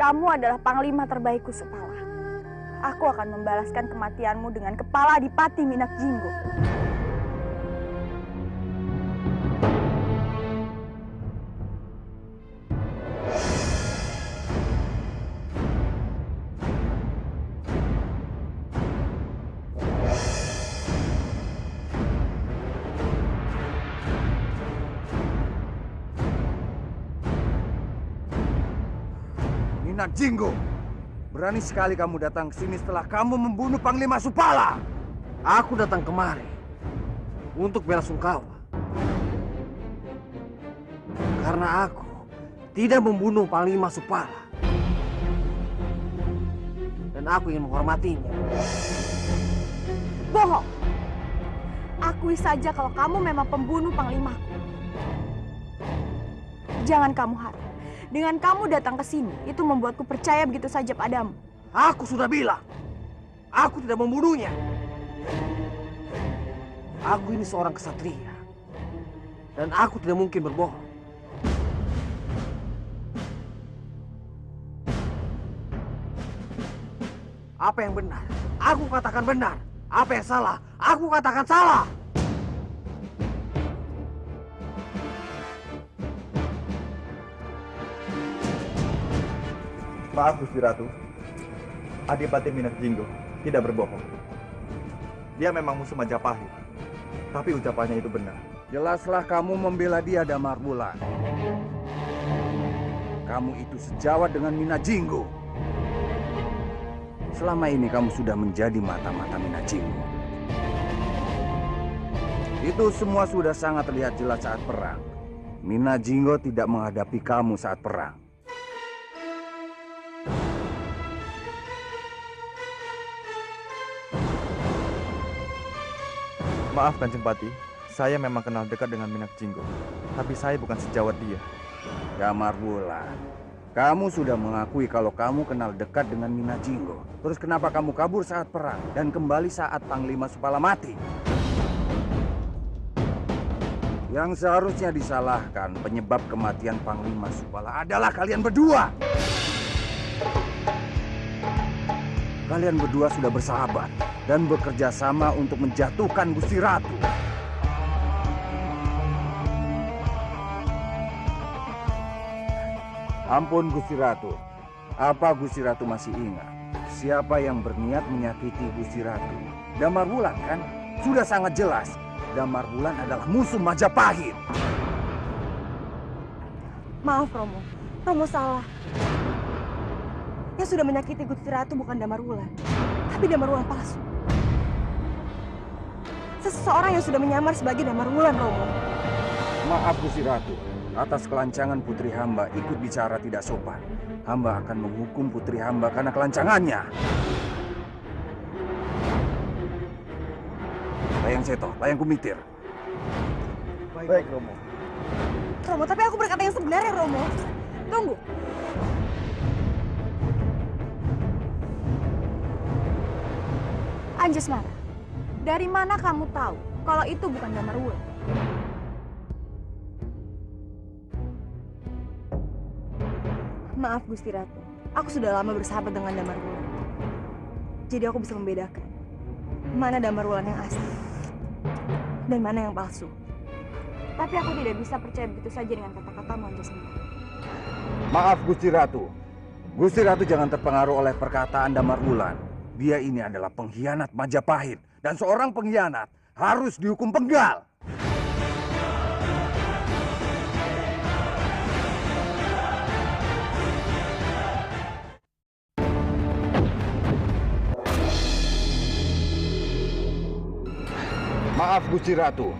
H: Kamu adalah panglima terbaikku, Supala. Aku akan membalaskan kematianmu dengan kepala Adipati Minak Jinggo.
B: Minak Jinggo, berani sekali kamu datang ke sini setelah kamu membunuh Panglima Supala.
C: Aku datang kemari untuk bela sungkawa. Karena aku tidak membunuh Panglima Supala. Dan aku ingin menghormatinya.
H: Bohong! Akui saja kalau kamu memang pembunuh Panglimaku. Jangan kamu harap. Dengan kamu datang ke sini, itu membuatku percaya begitu saja padamu.
C: Aku sudah bilang, aku tidak membunuhnya. Aku ini seorang kesatria. Dan aku tidak mungkin berbohong. Apa yang benar, aku katakan benar. Apa yang salah, aku katakan salah.
F: Maaf Gusti Ratu, Adipati Minak Jinggo tidak berbohong. Dia memang musuh Majapahit, tapi ucapannya itu benar.
B: Jelaslah kamu membela dia, Damarwulan. Kamu itu sejawat dengan Minak Jinggo. Selama ini kamu sudah menjadi mata-mata Minak Jinggo. Itu semua sudah sangat terlihat jelas saat perang. Minak Jinggo tidak menghadapi kamu saat perang.
F: Maaf Kanjeng Pati, saya memang kenal dekat dengan Minak Jinggo, tapi saya bukan sejawat dia.
B: Damarwulan, kamu sudah mengakui kalau kamu kenal dekat dengan Minak Jinggo. Terus kenapa kamu kabur saat perang dan kembali saat Panglima Supala mati? Yang seharusnya disalahkan penyebab kematian Panglima Supala adalah kalian berdua. Kalian berdua sudah bersahabat dan bekerja sama untuk menjatuhkan Gusti Ratu. Ampun Gusti Ratu. Apa Gusti Ratu masih ingat siapa yang berniat menyakiti Gusti Ratu? Damar Wulan kan? Sudah sangat jelas. Damar Wulan adalah musuh Majapahit.
A: Maaf Romo, Romo salah. Yang sudah menyakiti Gusti Ratu bukan Damar Wulan, tapi Damar Wulan palsu. Seseorang yang sudah menyamar sebagai Damar Wulan, Romo.
B: Maaf Gusti Ratu, atas kelancangan putri hamba ikut bicara tidak sopan. Hamba akan menghukum putri hamba karena kelancangannya. Layang Seto, Layang Kumitir.
E: Baik, Romo.
A: Romo, tapi aku berkata yang sebenarnya, Romo. Tunggu.
H: Anjasmara, dari mana kamu tahu kalau itu bukan Damar Wulan?
A: Maaf Gusti Ratu, aku sudah lama bersahabat dengan Damar Wulan. Jadi aku bisa membedakan mana Damar Wulan yang asli dan mana yang palsu.
H: Tapi aku tidak bisa percaya begitu saja dengan kata-katamu, Anjasmara.
B: Maaf Gusti Ratu. Gusti Ratu jangan terpengaruh oleh perkataan Damar Wulan. Dia ini adalah pengkhianat Majapahit. Dan seorang pengkhianat harus dihukum penggal. Maaf Gusti Ratu.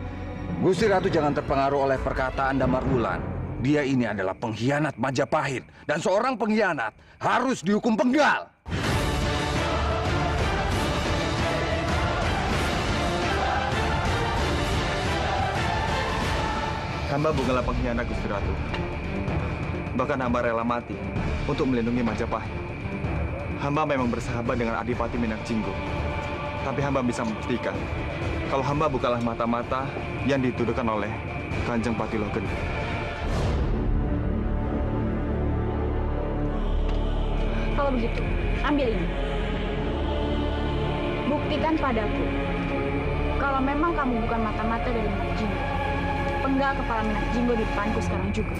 B: Gusti Ratu jangan terpengaruh oleh perkataan Damar Wulan. Dia ini adalah pengkhianat Majapahit. Dan seorang pengkhianat harus dihukum penggal.
F: Hamba bukanlah pengkhianat Gusti Ratu. Bahkan hamba rela mati untuk melindungi Majapahit. Hamba memang bersahabat dengan Adipati Minak Jinggo. Tapi hamba bisa membuktikan kalau hamba bukanlah mata-mata yang dituduhkan oleh Kanjeng Patilo Gede.
H: Kalau begitu, ambil ini. Buktikan padaku kalau memang kamu bukan mata-mata dari Minak Jinggo. Penggal kepala Minak Jinggo di depanku sekarang juga.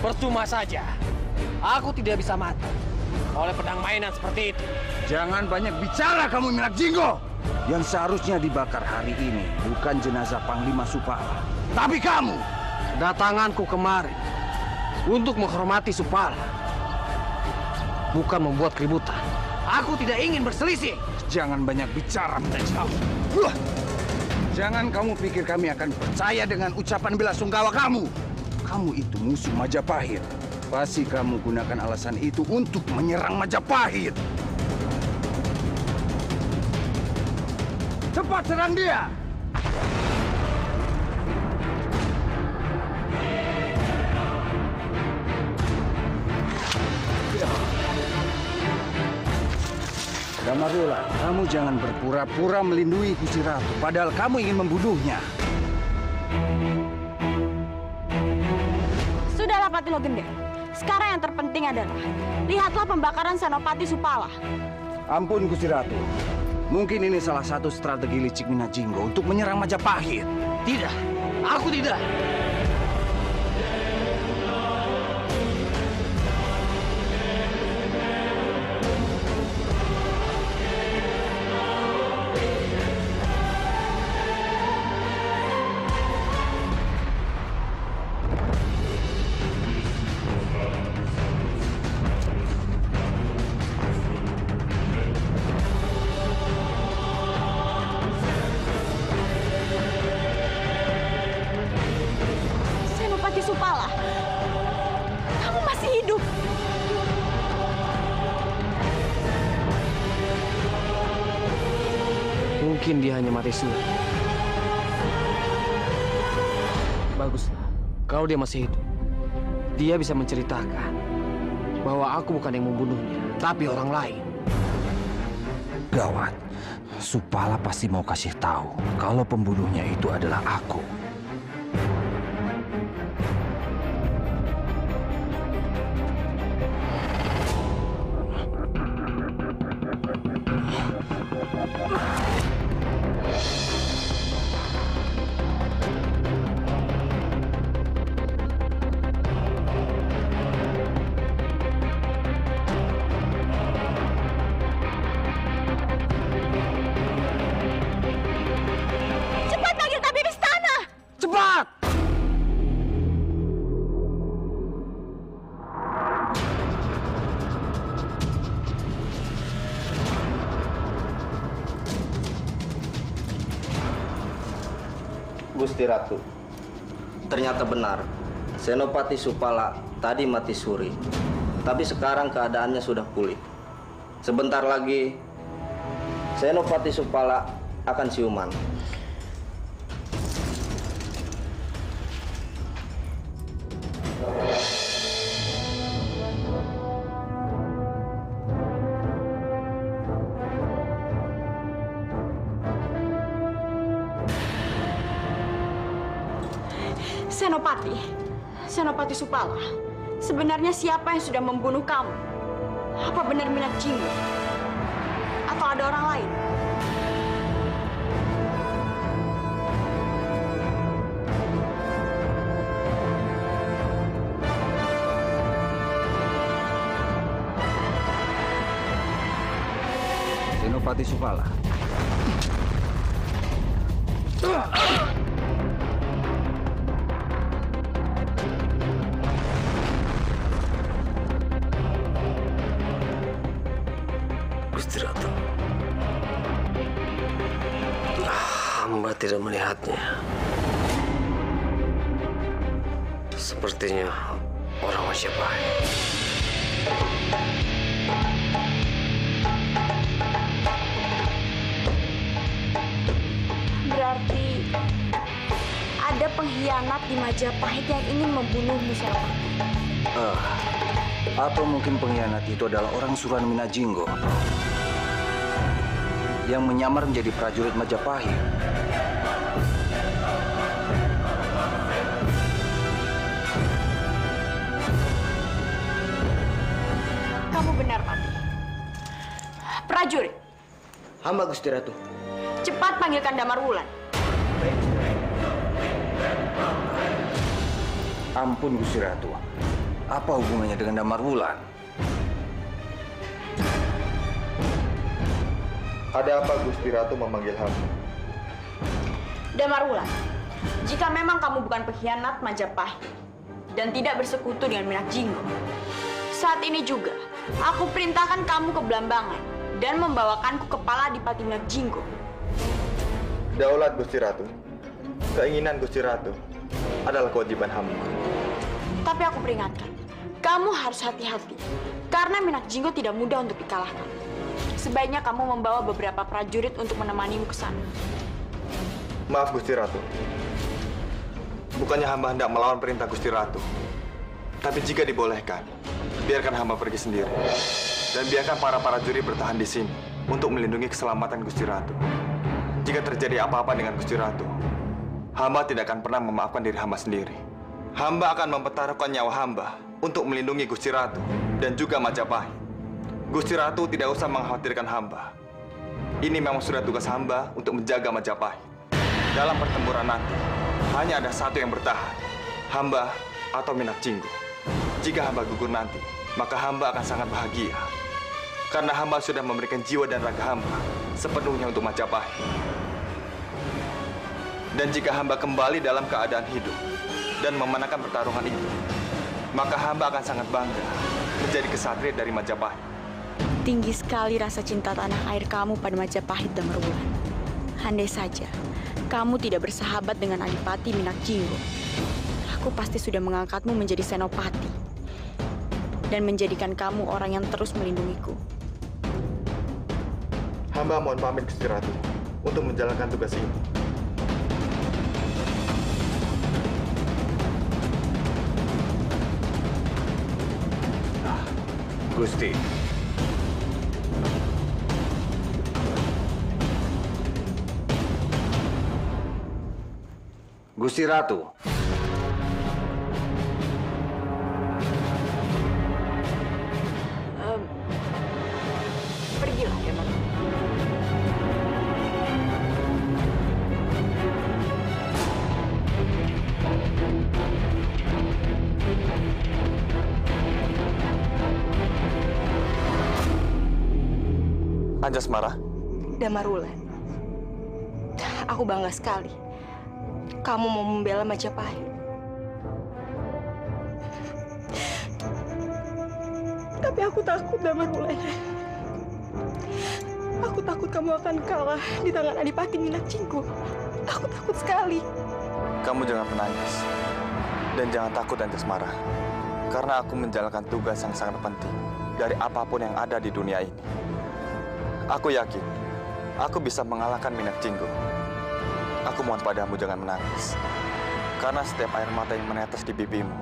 C: Percuma saja. Aku tidak bisa mati oleh pedang mainan seperti itu.
B: Jangan banyak bicara kamu Minak Jinggo. Yang seharusnya dibakar hari ini bukan jenazah Panglima Supala, tapi kamu.
C: Kedatanganku kemari untuk menghormati Supala, bukan membuat keributan. Aku tidak ingin berselisih.
B: Jangan banyak bicara, Menjauh. Jangan kamu pikir kami akan percaya dengan ucapan bela sungkawa kamu. Kamu itu musuh Majapahit. Pasti kamu gunakan alasan itu untuk menyerang Majapahit. Cepat serang dia! Damar Wulan, kamu jangan berpura-pura melindungi Gusti Ratu, padahal kamu ingin membunuhnya.
H: Sudahlah Patilo Gede. Sekarang yang terpenting adalah lihatlah pembakaran Senopati Supala.
B: Ampun Gusti Ratu, mungkin ini salah satu strategi licik Minak Jinggo untuk menyerang Majapahit.
C: Tidak, aku tidak.
H: Supala, kamu masih hidup.
C: Mungkin dia hanya mati suri. Baguslah, kalau dia masih hidup, dia bisa menceritakan bahwa aku bukan yang membunuhnya, tapi orang lain.
B: Gawat, Supala pasti mau kasih tahu kalau pembunuhnya itu adalah aku.
J: Gusti Ratu. Ternyata benar, Senopati Supala tadi mati suri. Tapi sekarang keadaannya sudah pulih. Sebentar lagi, Senopati Supala akan siuman.
H: Senopati Supala, sebenarnya siapa yang sudah membunuh kamu? Apa benar Minak Jinggo? Atau ada orang lain?
B: Senopati Supala.
C: Gusti Ratu, hamba tidak melihatnya. Sepertinya orang Majapahit.
H: Berarti ada pengkhianat di Majapahit yang ingin membunuhmu, Senopati.
B: Atau mungkin pengkhianat itu adalah orang suruhan Minak Jinggo yang menyamar menjadi prajurit Majapahit.
H: Kamu benar, Pati. Prajurit,
J: Hamba Gusti Ratu.
H: cepat panggilkan Damar Wulan.
B: Ampun Gusti Ratu. Apa hubungannya dengan Damar Wulan?
F: Ada apa Gusti Ratu memanggil hamba?
H: Damar Wulan, jika memang kamu bukan pengkhianat Majapahit dan tidak bersekutu dengan Minak Jinggo, saat ini juga aku perintahkan kamu ke Blambangan dan membawakanku kepala Adipati Minak Jinggo.
F: Daulat Gusti Ratu. Keinginan Gusti Ratu adalah kewajiban hamba.
H: Tapi aku peringatkan, kamu harus hati-hati karena Minak Jinggo tidak mudah untuk dikalahkan. Sebaiknya kamu membawa beberapa prajurit untuk menemanimu ke sana.
F: Maaf Gusti Ratu. Bukannya hamba hendak melawan perintah Gusti Ratu. Tapi jika dibolehkan, biarkan hamba pergi sendiri. Dan biarkan para prajurit bertahan di sini untuk melindungi keselamatan Gusti Ratu. Jika terjadi apa-apa dengan Gusti Ratu, hamba tidak akan pernah memaafkan diri hamba sendiri. Hamba akan mempertaruhkan nyawa hamba untuk melindungi Gusti Ratu dan juga Majapahit. Gusti Ratu tidak usah mengkhawatirkan hamba. Ini memang sudah tugas hamba untuk menjaga Majapahit. Dalam pertempuran nanti, hanya ada satu yang bertahan, hamba atau Minak Jinggo. Jika hamba gugur nanti, maka hamba akan sangat bahagia. Karena hamba sudah memberikan jiwa dan raga hamba sepenuhnya untuk Majapahit. Dan jika hamba kembali dalam keadaan hidup dan memenangkan pertarungan itu, maka hamba akan sangat bangga menjadi kesatria dari Majapahit.
H: Tinggi sekali rasa cinta tanah air kamu pada Majapahit, Damar Wulan. Andai saja kamu tidak bersahabat dengan Adipati Minak Jinggo, aku pasti sudah mengangkatmu menjadi senopati dan menjadikan kamu orang yang terus melindungiku.
F: Hamba mohon pamit Gusti Ratu untuk menjalankan tugas ini.
B: Gusti. Gusti Ratu.
H: Pergilah, Damar.
F: Anjasmara.
K: Damar Wulan, aku bangga sekali kamu mau membela Majapahit. Tapi aku takut, Damar Wulan. Aku takut kamu akan kalah di tangan Adipati Minak Jinggo. Aku takut sekali.
F: Kamu jangan menangis. Dan jangan takut Anjasmara. Karena aku menjalankan tugas yang sangat penting dari apapun yang ada di dunia ini. Aku yakin, aku bisa mengalahkan Minak Jinggo. Aku mohon padamu jangan menangis. Karena setiap air mata yang menetes di pipimu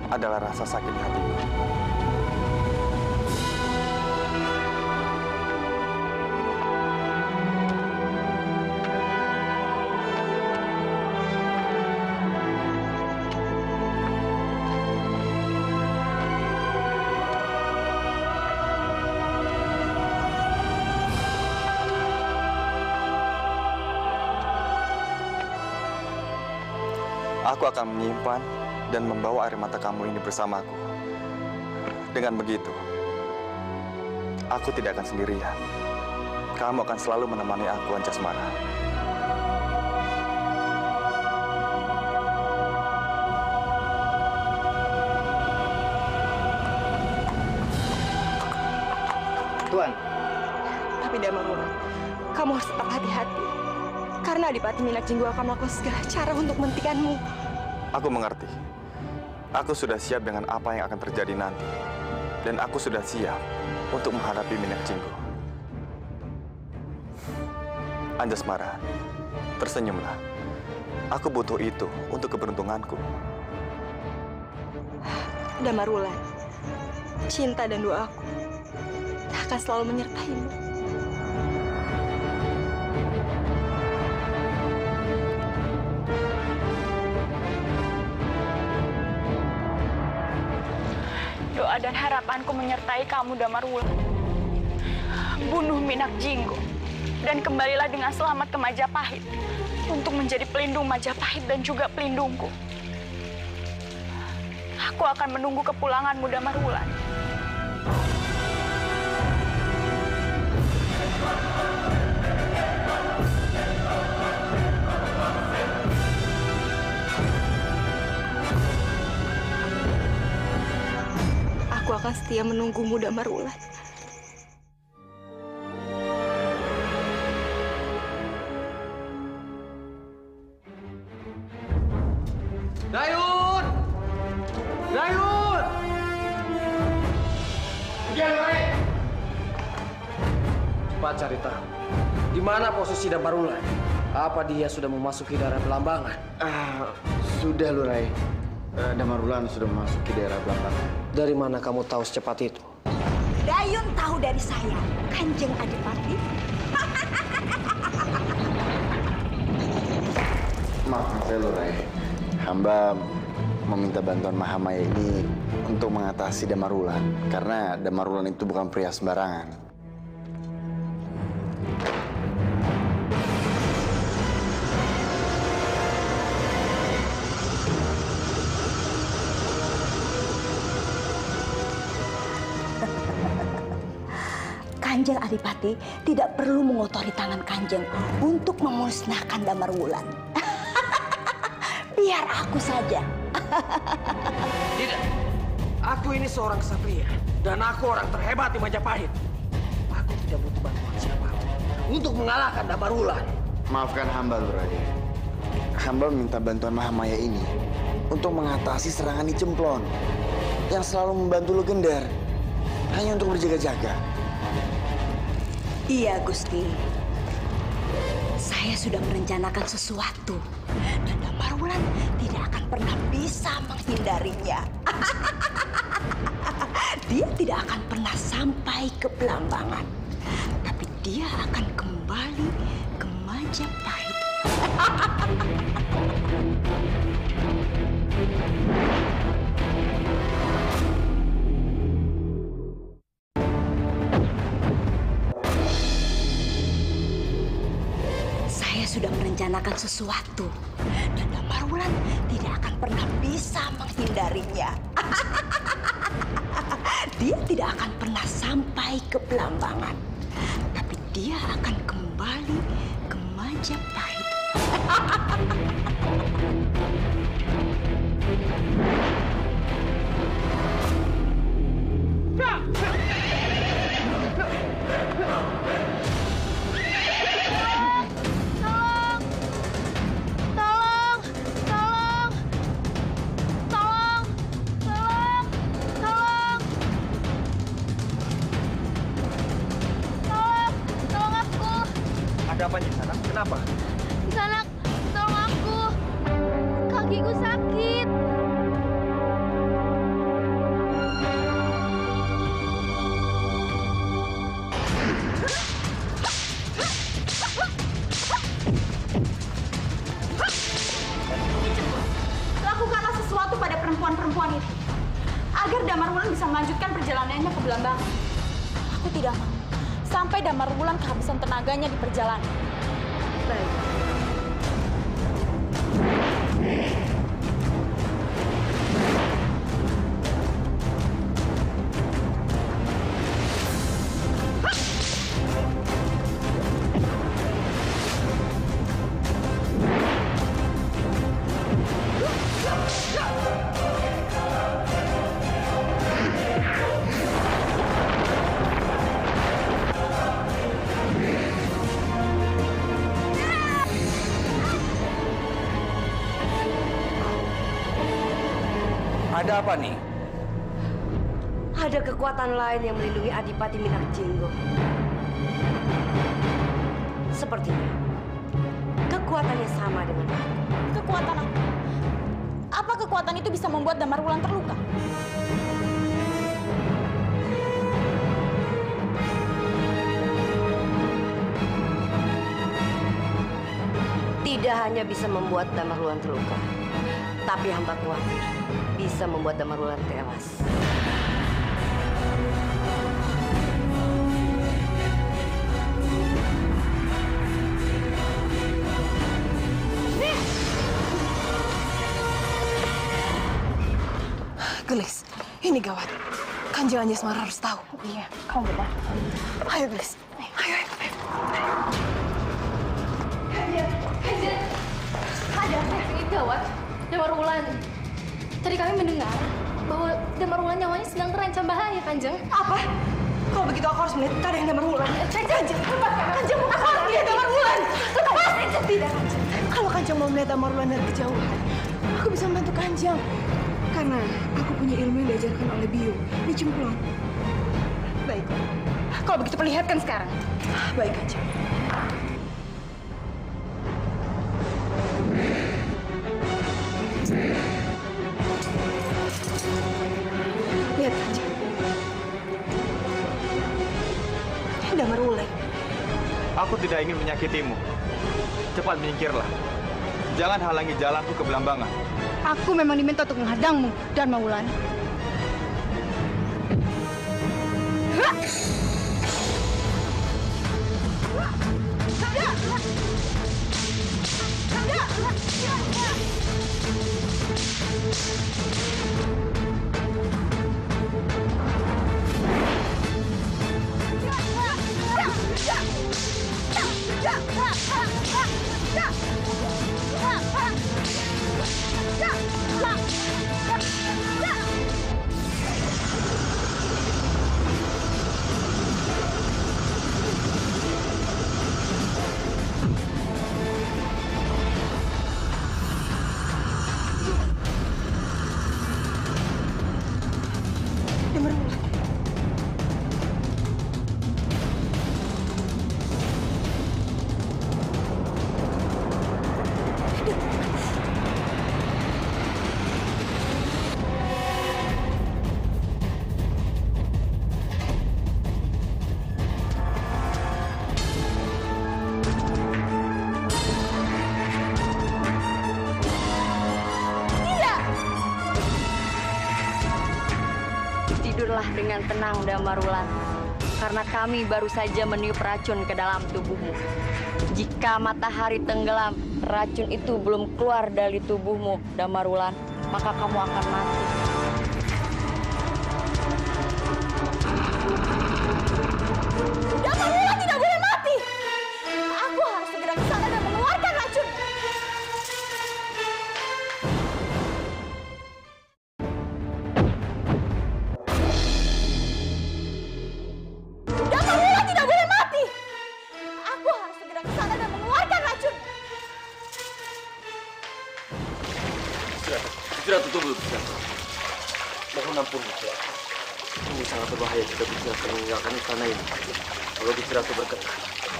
F: adalah rasa sakit di hatiku. Aku akan menyimpan dan membawa air mata kamu ini bersamaku. Dengan begitu, aku tidak akan sendirian. Kamu akan selalu menemani aku, Anjasmara.
J: Tuan.
K: Tapi Damarwulan, kamu harus tetap hati-hati. Karena Adipati Minak Jinggo akan melakukan segala cara untuk menghentikanmu.
F: Aku mengerti. Aku sudah siap dengan apa yang akan terjadi nanti. Dan aku sudah siap untuk menghadapi Minak Jinggo. Anjasmara, tersenyumlah. Aku butuh itu untuk keberuntunganku.
K: Damarwulan, cinta dan doaku akan selalu menyertaimu.
I: Doa dan harapanku menyertai kamu, Damarwulan. Bunuh Minak Jinggo dan kembalilah dengan selamat ke Majapahit untuk menjadi pelindung Majapahit dan juga pelindungku. Aku akan menunggu kepulanganmu, Damarwulan.
K: Aku akan setia menunggumu, Damarwulan.
C: Dayun! Dayun! Cepat cari tahu. Di mana posisi Damarwulan? Apa dia sudah memasuki daerah Belambangan?
B: Sudah, Lurai. Damarwulan sudah memasuki daerah Belambangan.
C: Dari mana kamu tahu secepat itu?
H: Dayun tahu dari saya, Kanjeng Adipati.
B: Maafkan saya, Lurai. Hamba meminta bantuan Mahamaya ini untuk mengatasi Damarwulan. Karena Damarwulan itu bukan pria sembarangan.
H: Kanjeng Adipati tidak perlu mengotori tangan Kanjeng untuk memusnahkan Damarwulan. Biar aku saja.
C: Tidak. Aku ini seorang ksatria dan aku orang terhebat di Majapahit. Aku tidak butuh bantuan siapapun untuk mengalahkan Damarwulan.
B: Maafkan hamba, Lurai. Hamba meminta bantuan Mahamaya ini untuk mengatasi serangan Icemplon yang selalu membantu legender hanya untuk berjaga-jaga.
H: Iya, Gusti. Saya sudah merencanakan sesuatu dan Damarwulan tidak akan pernah bisa menghindarinya. Dia tidak akan pernah sampai ke Belambangan, tapi dia akan kembali ke Majapahit. Sudah merencanakan sesuatu dan Damarwulan tidak akan pernah bisa menghindarinya. Dia tidak akan pernah sampai ke Belambangan, tapi dia akan kembali ke Majapahit.
F: Ada apa nih sana? Kenapa?
L: Kisanak, tolong aku. Kakiku sakit.
I: Lakukanlah sesuatu pada perempuan-perempuan itu agar Damarwulan bisa melanjutkan perjalanannya ke Belambangan. Aku tidak mau sampai Damarwulan kehabisan tenaganya di perjalanan.
D: Baik.
B: Ada apa nih?
D: Ada kekuatan lain yang melindungi Adipati Minakjinggo. Sepertinya kekuatannya sama dengan aku.
I: Kekuatan apa? Apa kekuatan itu bisa membuat Damarwulan terluka?
D: Tidak hanya bisa membuat Damarwulan terluka, tapi hamba khawatir bisa membuat Damarwulan tewas.
K: Gelis, ini gawat. Kanjeng Anjasmara harus tahu. Iya, kamu benar. Ayo, Gelis. Ayo.
L: Ada ini gawat. Damarwulan. Tadi kami mendengar bahwa Damarwulan nyawanya sedang terancam bahaya, Kanjeng.
K: Apa? Kalau begitu aku harus melihat keadaan Damarwulan. Kanjeng, Kanjeng, aku harus melihat Damarwulan. Lepas. Tidak, Kanjeng. Kalau Kanjeng mau melihat Damarwulan dari kejauhan, aku bisa membantu Kanjeng. Karena aku punya ilmu yang diajarkan oleh Biu di Cemplon. Baik. Kalau begitu perlihatkan sekarang. Baik, Kanjeng. Lihat, Kanjeng. Damarwulan.
F: Aku tidak ingin menyakitimu. Cepat menyingkirlah. Jangan halangi jalanku ke Belambangan.
H: Aku memang diminta untuk menghadangmu, Damarwulan.
M: Tidurlah dengan tenang, Damarwulan, karena kami baru saja meniup racun ke dalam tubuhmu. Jika matahari tenggelam, racun itu belum keluar dari tubuhmu, Damarwulan, maka kamu akan mati.
I: Damarwulan tidak boleh mati! Aku harus segera ke sana dan mengeluarkan racun. Damarwulan tidak boleh mati! Aku harus segera ke sana dan mengeluarkan racun.
G: Istirahat, tunggu, Istirahat. Mohon ampun, Istirahat. Ini sangat berbahaya jika Istirahat meninggalkan istana ini. Kalau Istirahat berkata,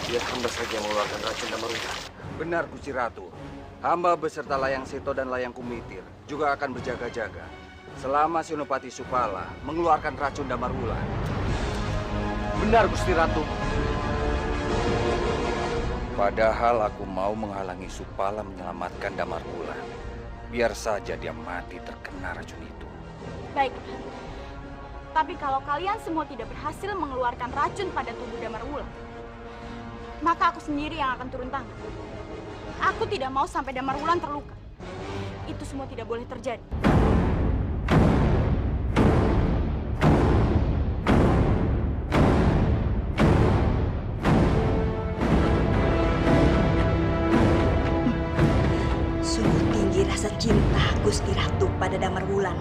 B: Biar hamba saja mengeluarkan racun Damarwulan. Benar Gusti Ratu. Hamba beserta Layang Seto dan Layang Kumitir juga akan berjaga-jaga selama Senopati Supala mengeluarkan racun Damarwulan.
C: Benar Gusti Ratu.
B: Padahal aku mau menghalangi Supala menyelamatkan Damarwulan. Biar saja dia mati terkena racun itu.
I: Baiklah. Tapi kalau kalian semua tidak berhasil mengeluarkan racun pada tubuh Damarwulan, maka aku sendiri yang akan turun tangan. Aku tidak mau sampai Damarwulan terluka. Itu semua tidak boleh terjadi.
A: Sungguh tinggi rasa cinta Gusti Ratu pada Damarwulan.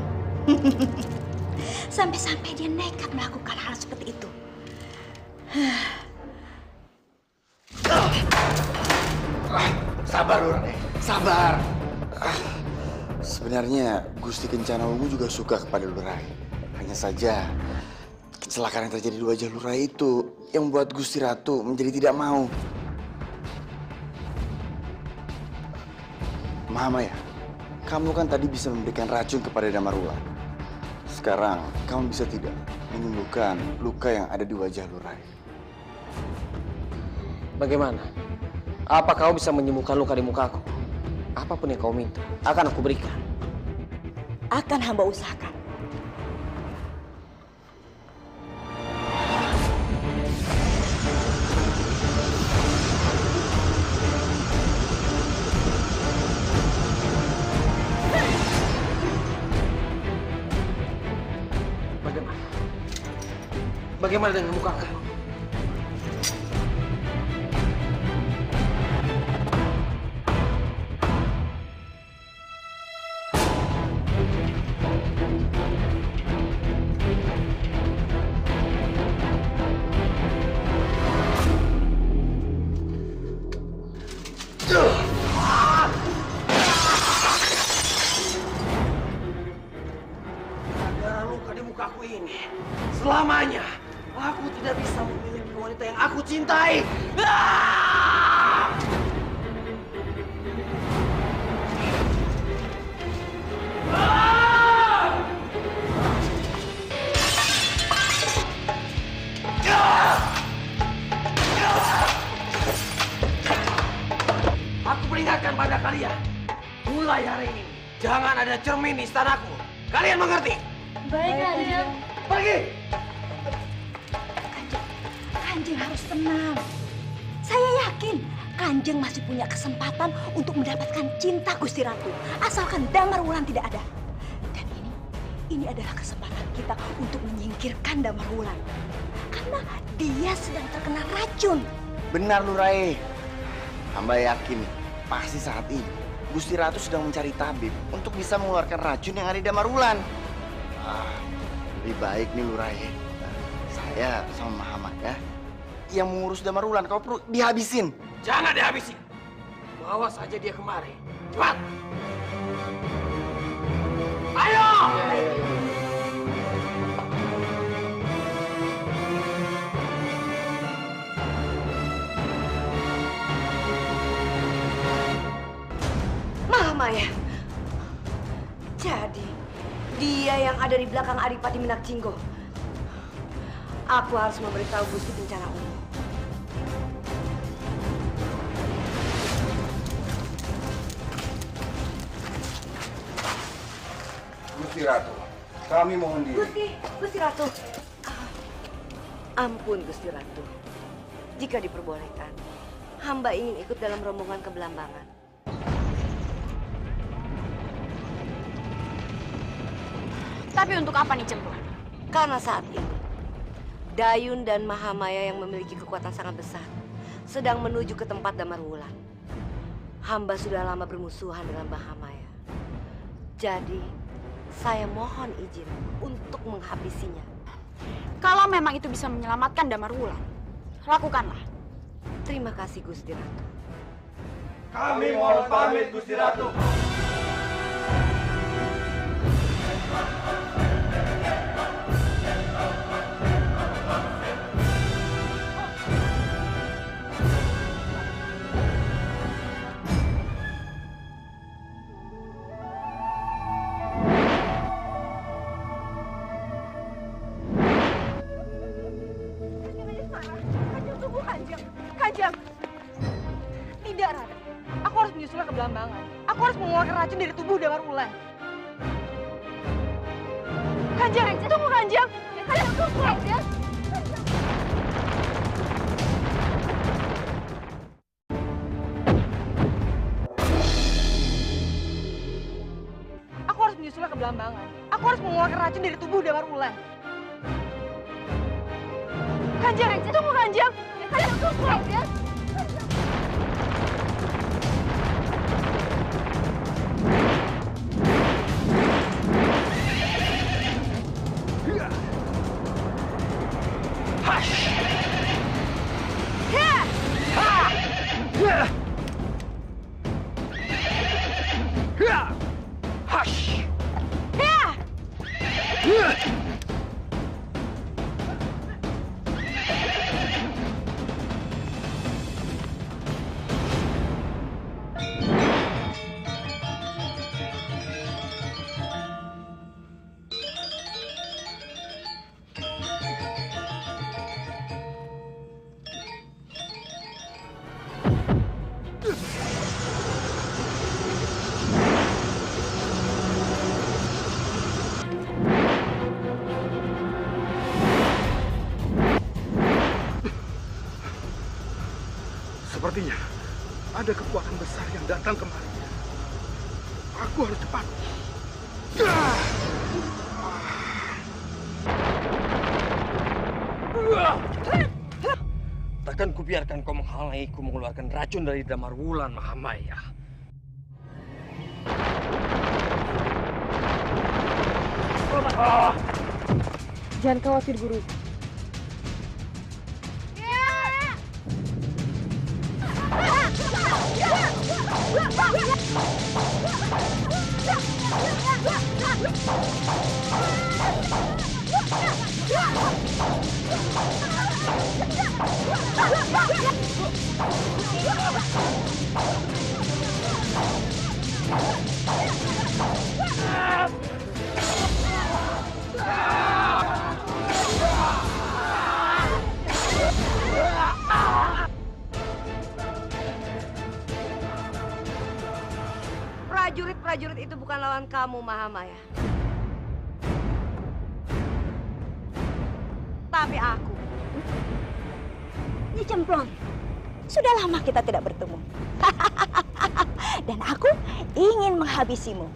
A: Sampai-sampai dia nekat melakukan hal seperti itu.
G: Sabar, Lurai. Sabar. Sebenarnya Gusti Kencana Wungu juga suka kepada Lurai. Hanya saja kecelakaan yang terjadi di wajah Lurai itu yang membuat Gusti Ratu menjadi tidak mau. Mahamaya, kamu kan tadi bisa memberikan racun kepada Damarwulan. Sekarang kamu bisa tidak menyembuhkan luka yang ada di wajah Lurai.
C: Bagaimana? Apa kau bisa menyembuhkan luka di mukaku? Apapun yang kau minta, akan aku berikan.
A: Akan hamba usahakan.
C: Bagaimana dengan muka kau? Gara-gara luka di mukaku ini, selamanya aku tidak bisa memiliki wanita yang aku cintai. Aku peringatkan pada kalian, mulai hari ini jangan ada cermin di istanaku. Kalian mengerti?
L: Baik, Kanjeng.
C: Pergi!
A: Kanjeng harus tenang. Saya yakin Kanjeng masih punya kesempatan untuk mendapatkan cinta Gusti Ratu. Asalkan Damarwulan tidak ada. Dan ini adalah kesempatan kita untuk menyingkirkan Damarwulan. Karena dia sedang terkena racun.
G: Benar, Lurai. Hamba yakin pasti saat ini Gusti Ratu sedang mencari tabib untuk bisa mengeluarkan racun yang ada di Damarwulan. Lebih baik nih Lurai, saya sama Mahamaya yang mengurus Damarwulan. Kau perlu dihabisin.
C: Jangan dihabisin. Bawa saja dia kemari. Cepat. Ayo!
D: Mahamaya. Jadi, dia yang ada di belakang Adipati Minakjinggo. Aku harus memberitahu Gusti Kencana Wungu.
B: Gusti Ratu, kami mohon diri.
D: Gusti Ratu. Ampun Gusti Ratu. Jika diperbolehkan, hamba ingin ikut dalam rombongan ke Belambangan.
I: Tapi untuk apa nih Cemplon?
D: Karena saat ini, Dayun dan Mahamaya yang memiliki kekuatan sangat besar sedang menuju ke tempat Damarwulan. Hamba sudah lama bermusuhan dengan Mahamaya. Jadi, saya mohon izin untuk menghabisinya.
I: Kalau memang itu bisa menyelamatkan Damarwulan, lakukanlah.
D: Terima kasih Gusti Ratu.
E: Kami mohon pamit Gusti Ratu.
K: menyusulnya ke Belambangan. Aku harus mengeluarkan racun dari tubuh Damar Wulan. Kanjeng, tunggu Kanjeng. Kanjeng, tunggu Kanjeng. Aku harus menyusulnya ke Belambangan. Aku harus mengeluarkan racun dari tubuh Damar Wulan. Kanjeng, tunggu Kanjeng. Kanjeng, tunggu Kanjeng.
N: Sepertinya ada kekuatan besar yang datang kemari. Aku harus cepat.
C: Takkan kubiarkan kau menghalangiku mengeluarkan racun dari Damar Wulan, Mahamaya.
K: Jangan khawatir, Guru.
D: Prajurit itu bukan lawan kamu, Mahamaya. Tapi aku.
H: Nyi Cemplon, sudah lama kita tidak bertemu. Dan aku ingin menghabisimu.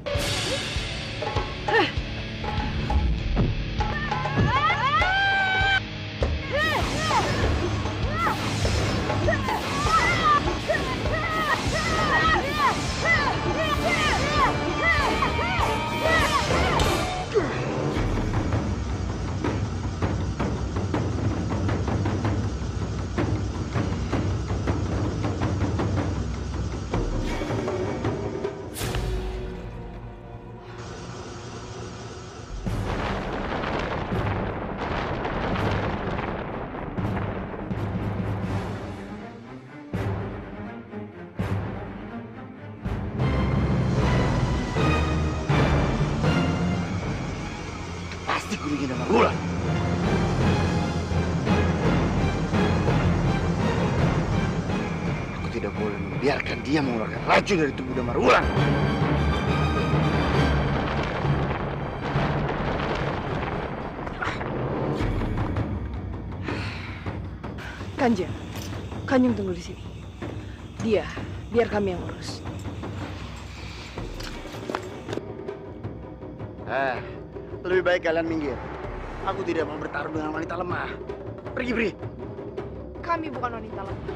B: Gurunya Damar Wulan. Aku tidak boleh membiarkan dia mengeluarkan racun dari tubuh Damar Wulan.
K: Kanjeng tunggu di sini. Dia, biar kami yang urus.
B: Lebih baik kalian minggir. Aku tidak mau bertarung dengan wanita lemah. Pergi, Bri.
K: Kami bukan wanita lemah.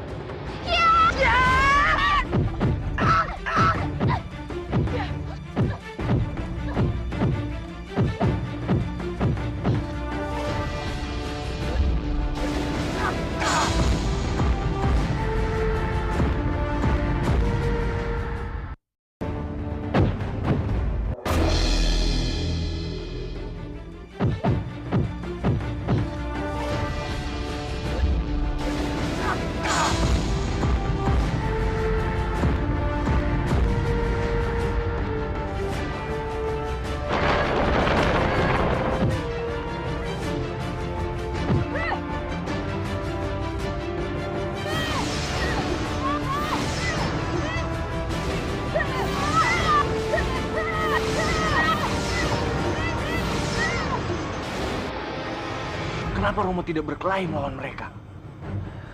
G: Kenapa Romo tidak berkelahi melawan mereka?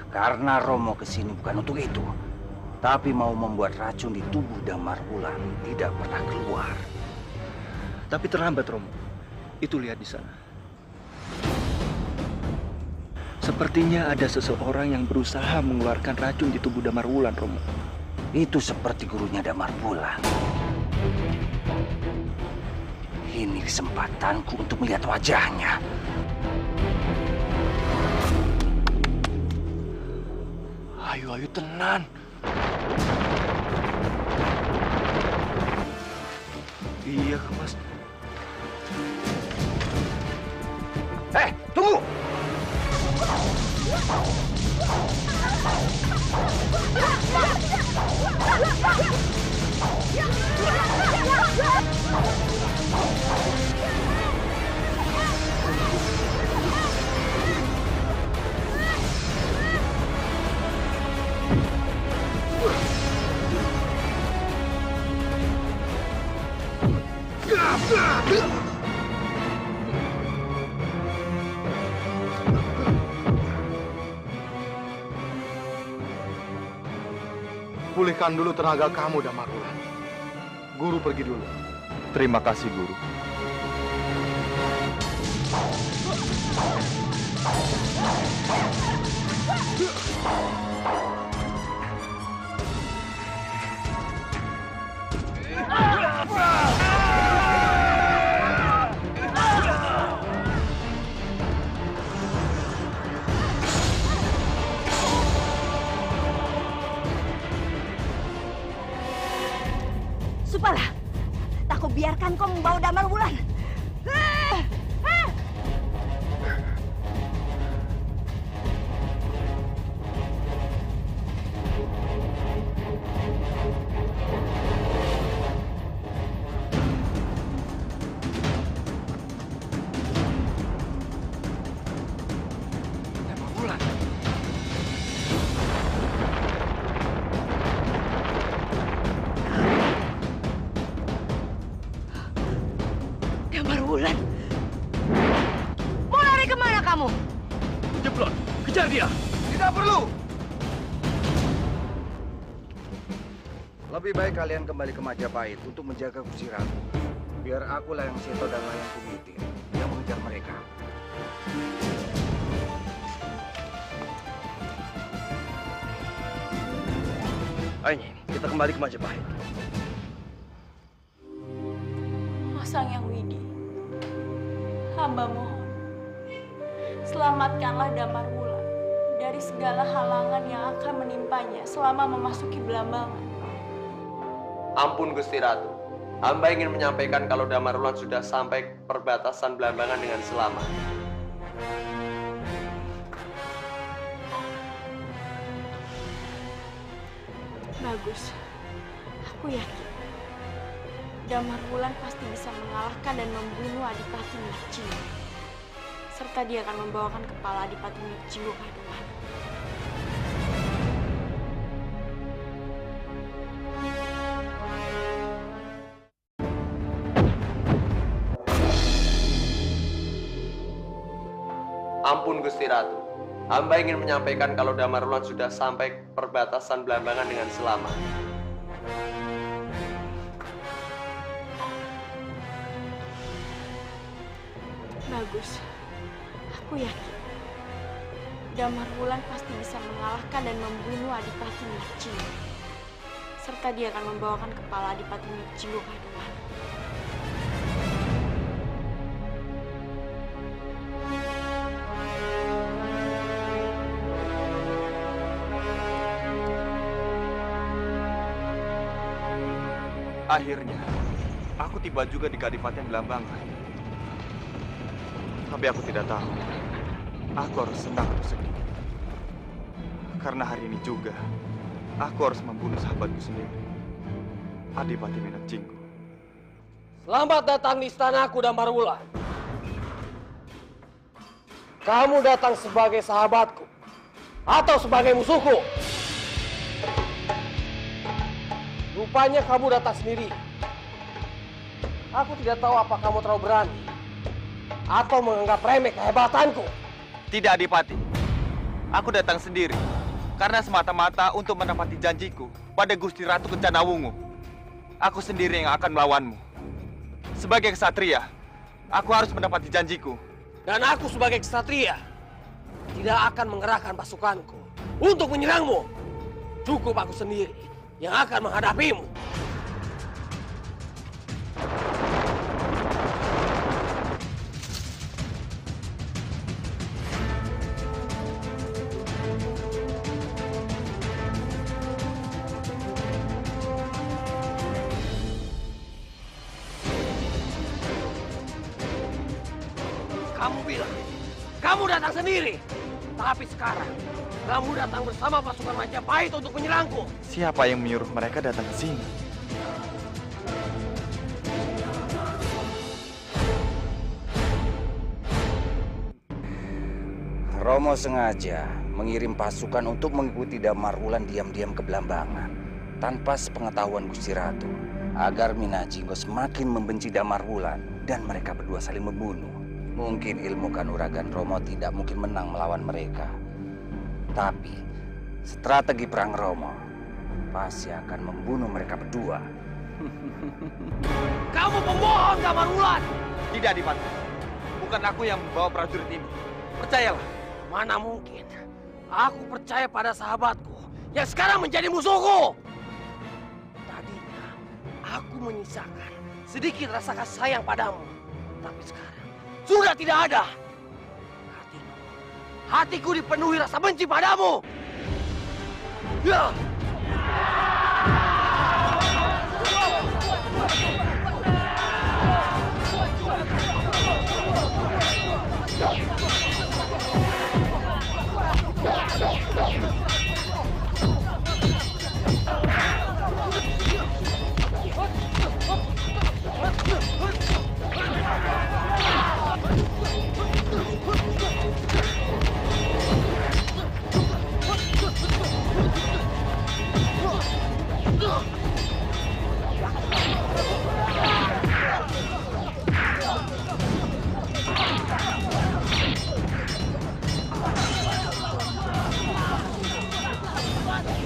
B: Karena Romo kesini bukan untuk itu, tapi mau membuat racun di tubuh Damar Wulan tidak pernah keluar.
G: Tapi terlambat, Romo. Itu lihat di sana. Sepertinya ada seseorang yang berusaha mengeluarkan racun di tubuh Damar Wulan, Romo.
B: Itu seperti gurunya Damar Wulan. Ini kesempatanku untuk melihat wajahnya.
G: Ayo tenan. Iya, Mas.
B: Tunggu!
N: Pulihkan dulu tenaga kamu, Damar Wulan. Guru pergi dulu.
F: Terima kasih, Guru.
H: Supala, tak kau biarkan kau membawa Damar Wulan.
K: Damar Wulan. Mau lari kemana kamu?
G: Jeblon, kejar dia.
B: Tidak perlu. Lebih baik kalian kembali ke Majapahit untuk menjaga Gusti Ratu. Biar aku Layang Seto dan Layang Kumitir yang mengejar mereka.
G: Ayo, kita kembali ke Majapahit.
I: Sang Yang Widi, hamba mohon, selamatkanlah Damar Wulan dari segala halangan yang akan menimpanya selama memasuki Belambangan.
O: Ampun Gusti Ratu, hamba ingin menyampaikan kalau Damar Wulan sudah sampai perbatasan Belambangan dengan selamat.
I: Bagus, aku yakin Damar Wulan pasti bisa mengalahkan dan membunuh Adipati Minak Jinggo. Serta dia akan membawakan kepala Adipati Minak Jinggo ke hadapan.
O: Ampun Gusti Ratu, hamba ingin menyampaikan kalau Damar Wulan sudah sampai perbatasan Belambangan dengan selamat.
I: Bagus, aku yakin Damar Wulan pasti bisa mengalahkan dan membunuh Adipati Minak Jinggo. Serta dia akan membawakan kepala Adipati Minak Jinggo ke hadapan.
F: Akhirnya, aku tiba juga di Kadipaten Belambangan. Tapi aku tidak tahu, aku harus senang atau sedih. Karena hari ini juga, aku harus membunuh sahabatku sendiri, Adipati Minak Jinggo.
C: Selamat datang di istanaku, Damar Wulan. Kamu datang sebagai sahabatku atau sebagai musuhku? Rupanya kamu datang sendiri. Aku tidak tahu apa kamu terlalu berani atau menganggap remeh kehebatanku.
F: Tidak, Adipati. Aku datang sendiri karena semata-mata untuk menepati janjiku pada Gusti Ratu Kencanawungu. Aku sendiri yang akan melawanmu. Sebagai ksatria, aku harus menepati janjiku.
C: Dan aku sebagai ksatria tidak akan mengerahkan pasukanku untuk menyerangmu. Cukup aku sendiri yang akan menghadapimu. Kamu bilang, kamu datang sendiri. Tapi sekarang, kamu datang bersama pasukan Majapahit untuk menyerangku.
F: Siapa yang menyuruh mereka datang ke sini?
B: Romo sengaja mengirim pasukan untuk mengikuti Damarwulan diam-diam ke Belambangan tanpa sepengetahuan Gusti Ratu, agar Minajinggo semakin membenci Damarwulan dan mereka berdua saling membunuh. Mungkin ilmu kanuragan Romo tidak mungkin menang melawan mereka. Tapi strategi perang Romo pasti akan membunuh mereka berdua.
C: Kamu pembohong, Damarwulan!
F: Tidak, Adipati. Bukan aku yang membawa prajurit ini. Percayalah.
C: Mana mungkin. Aku percaya pada sahabatku yang sekarang menjadi musuhku. Tadinya aku menyisakan sedikit rasa kasih sayang padamu. Tapi sekarang sudah tidak ada. Hatiku dipenuhi rasa benci padamu. Ya.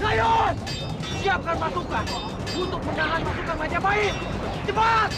C: Ayo, siapkan pasukan untuk menahan pasukan Majapahit. Cepat!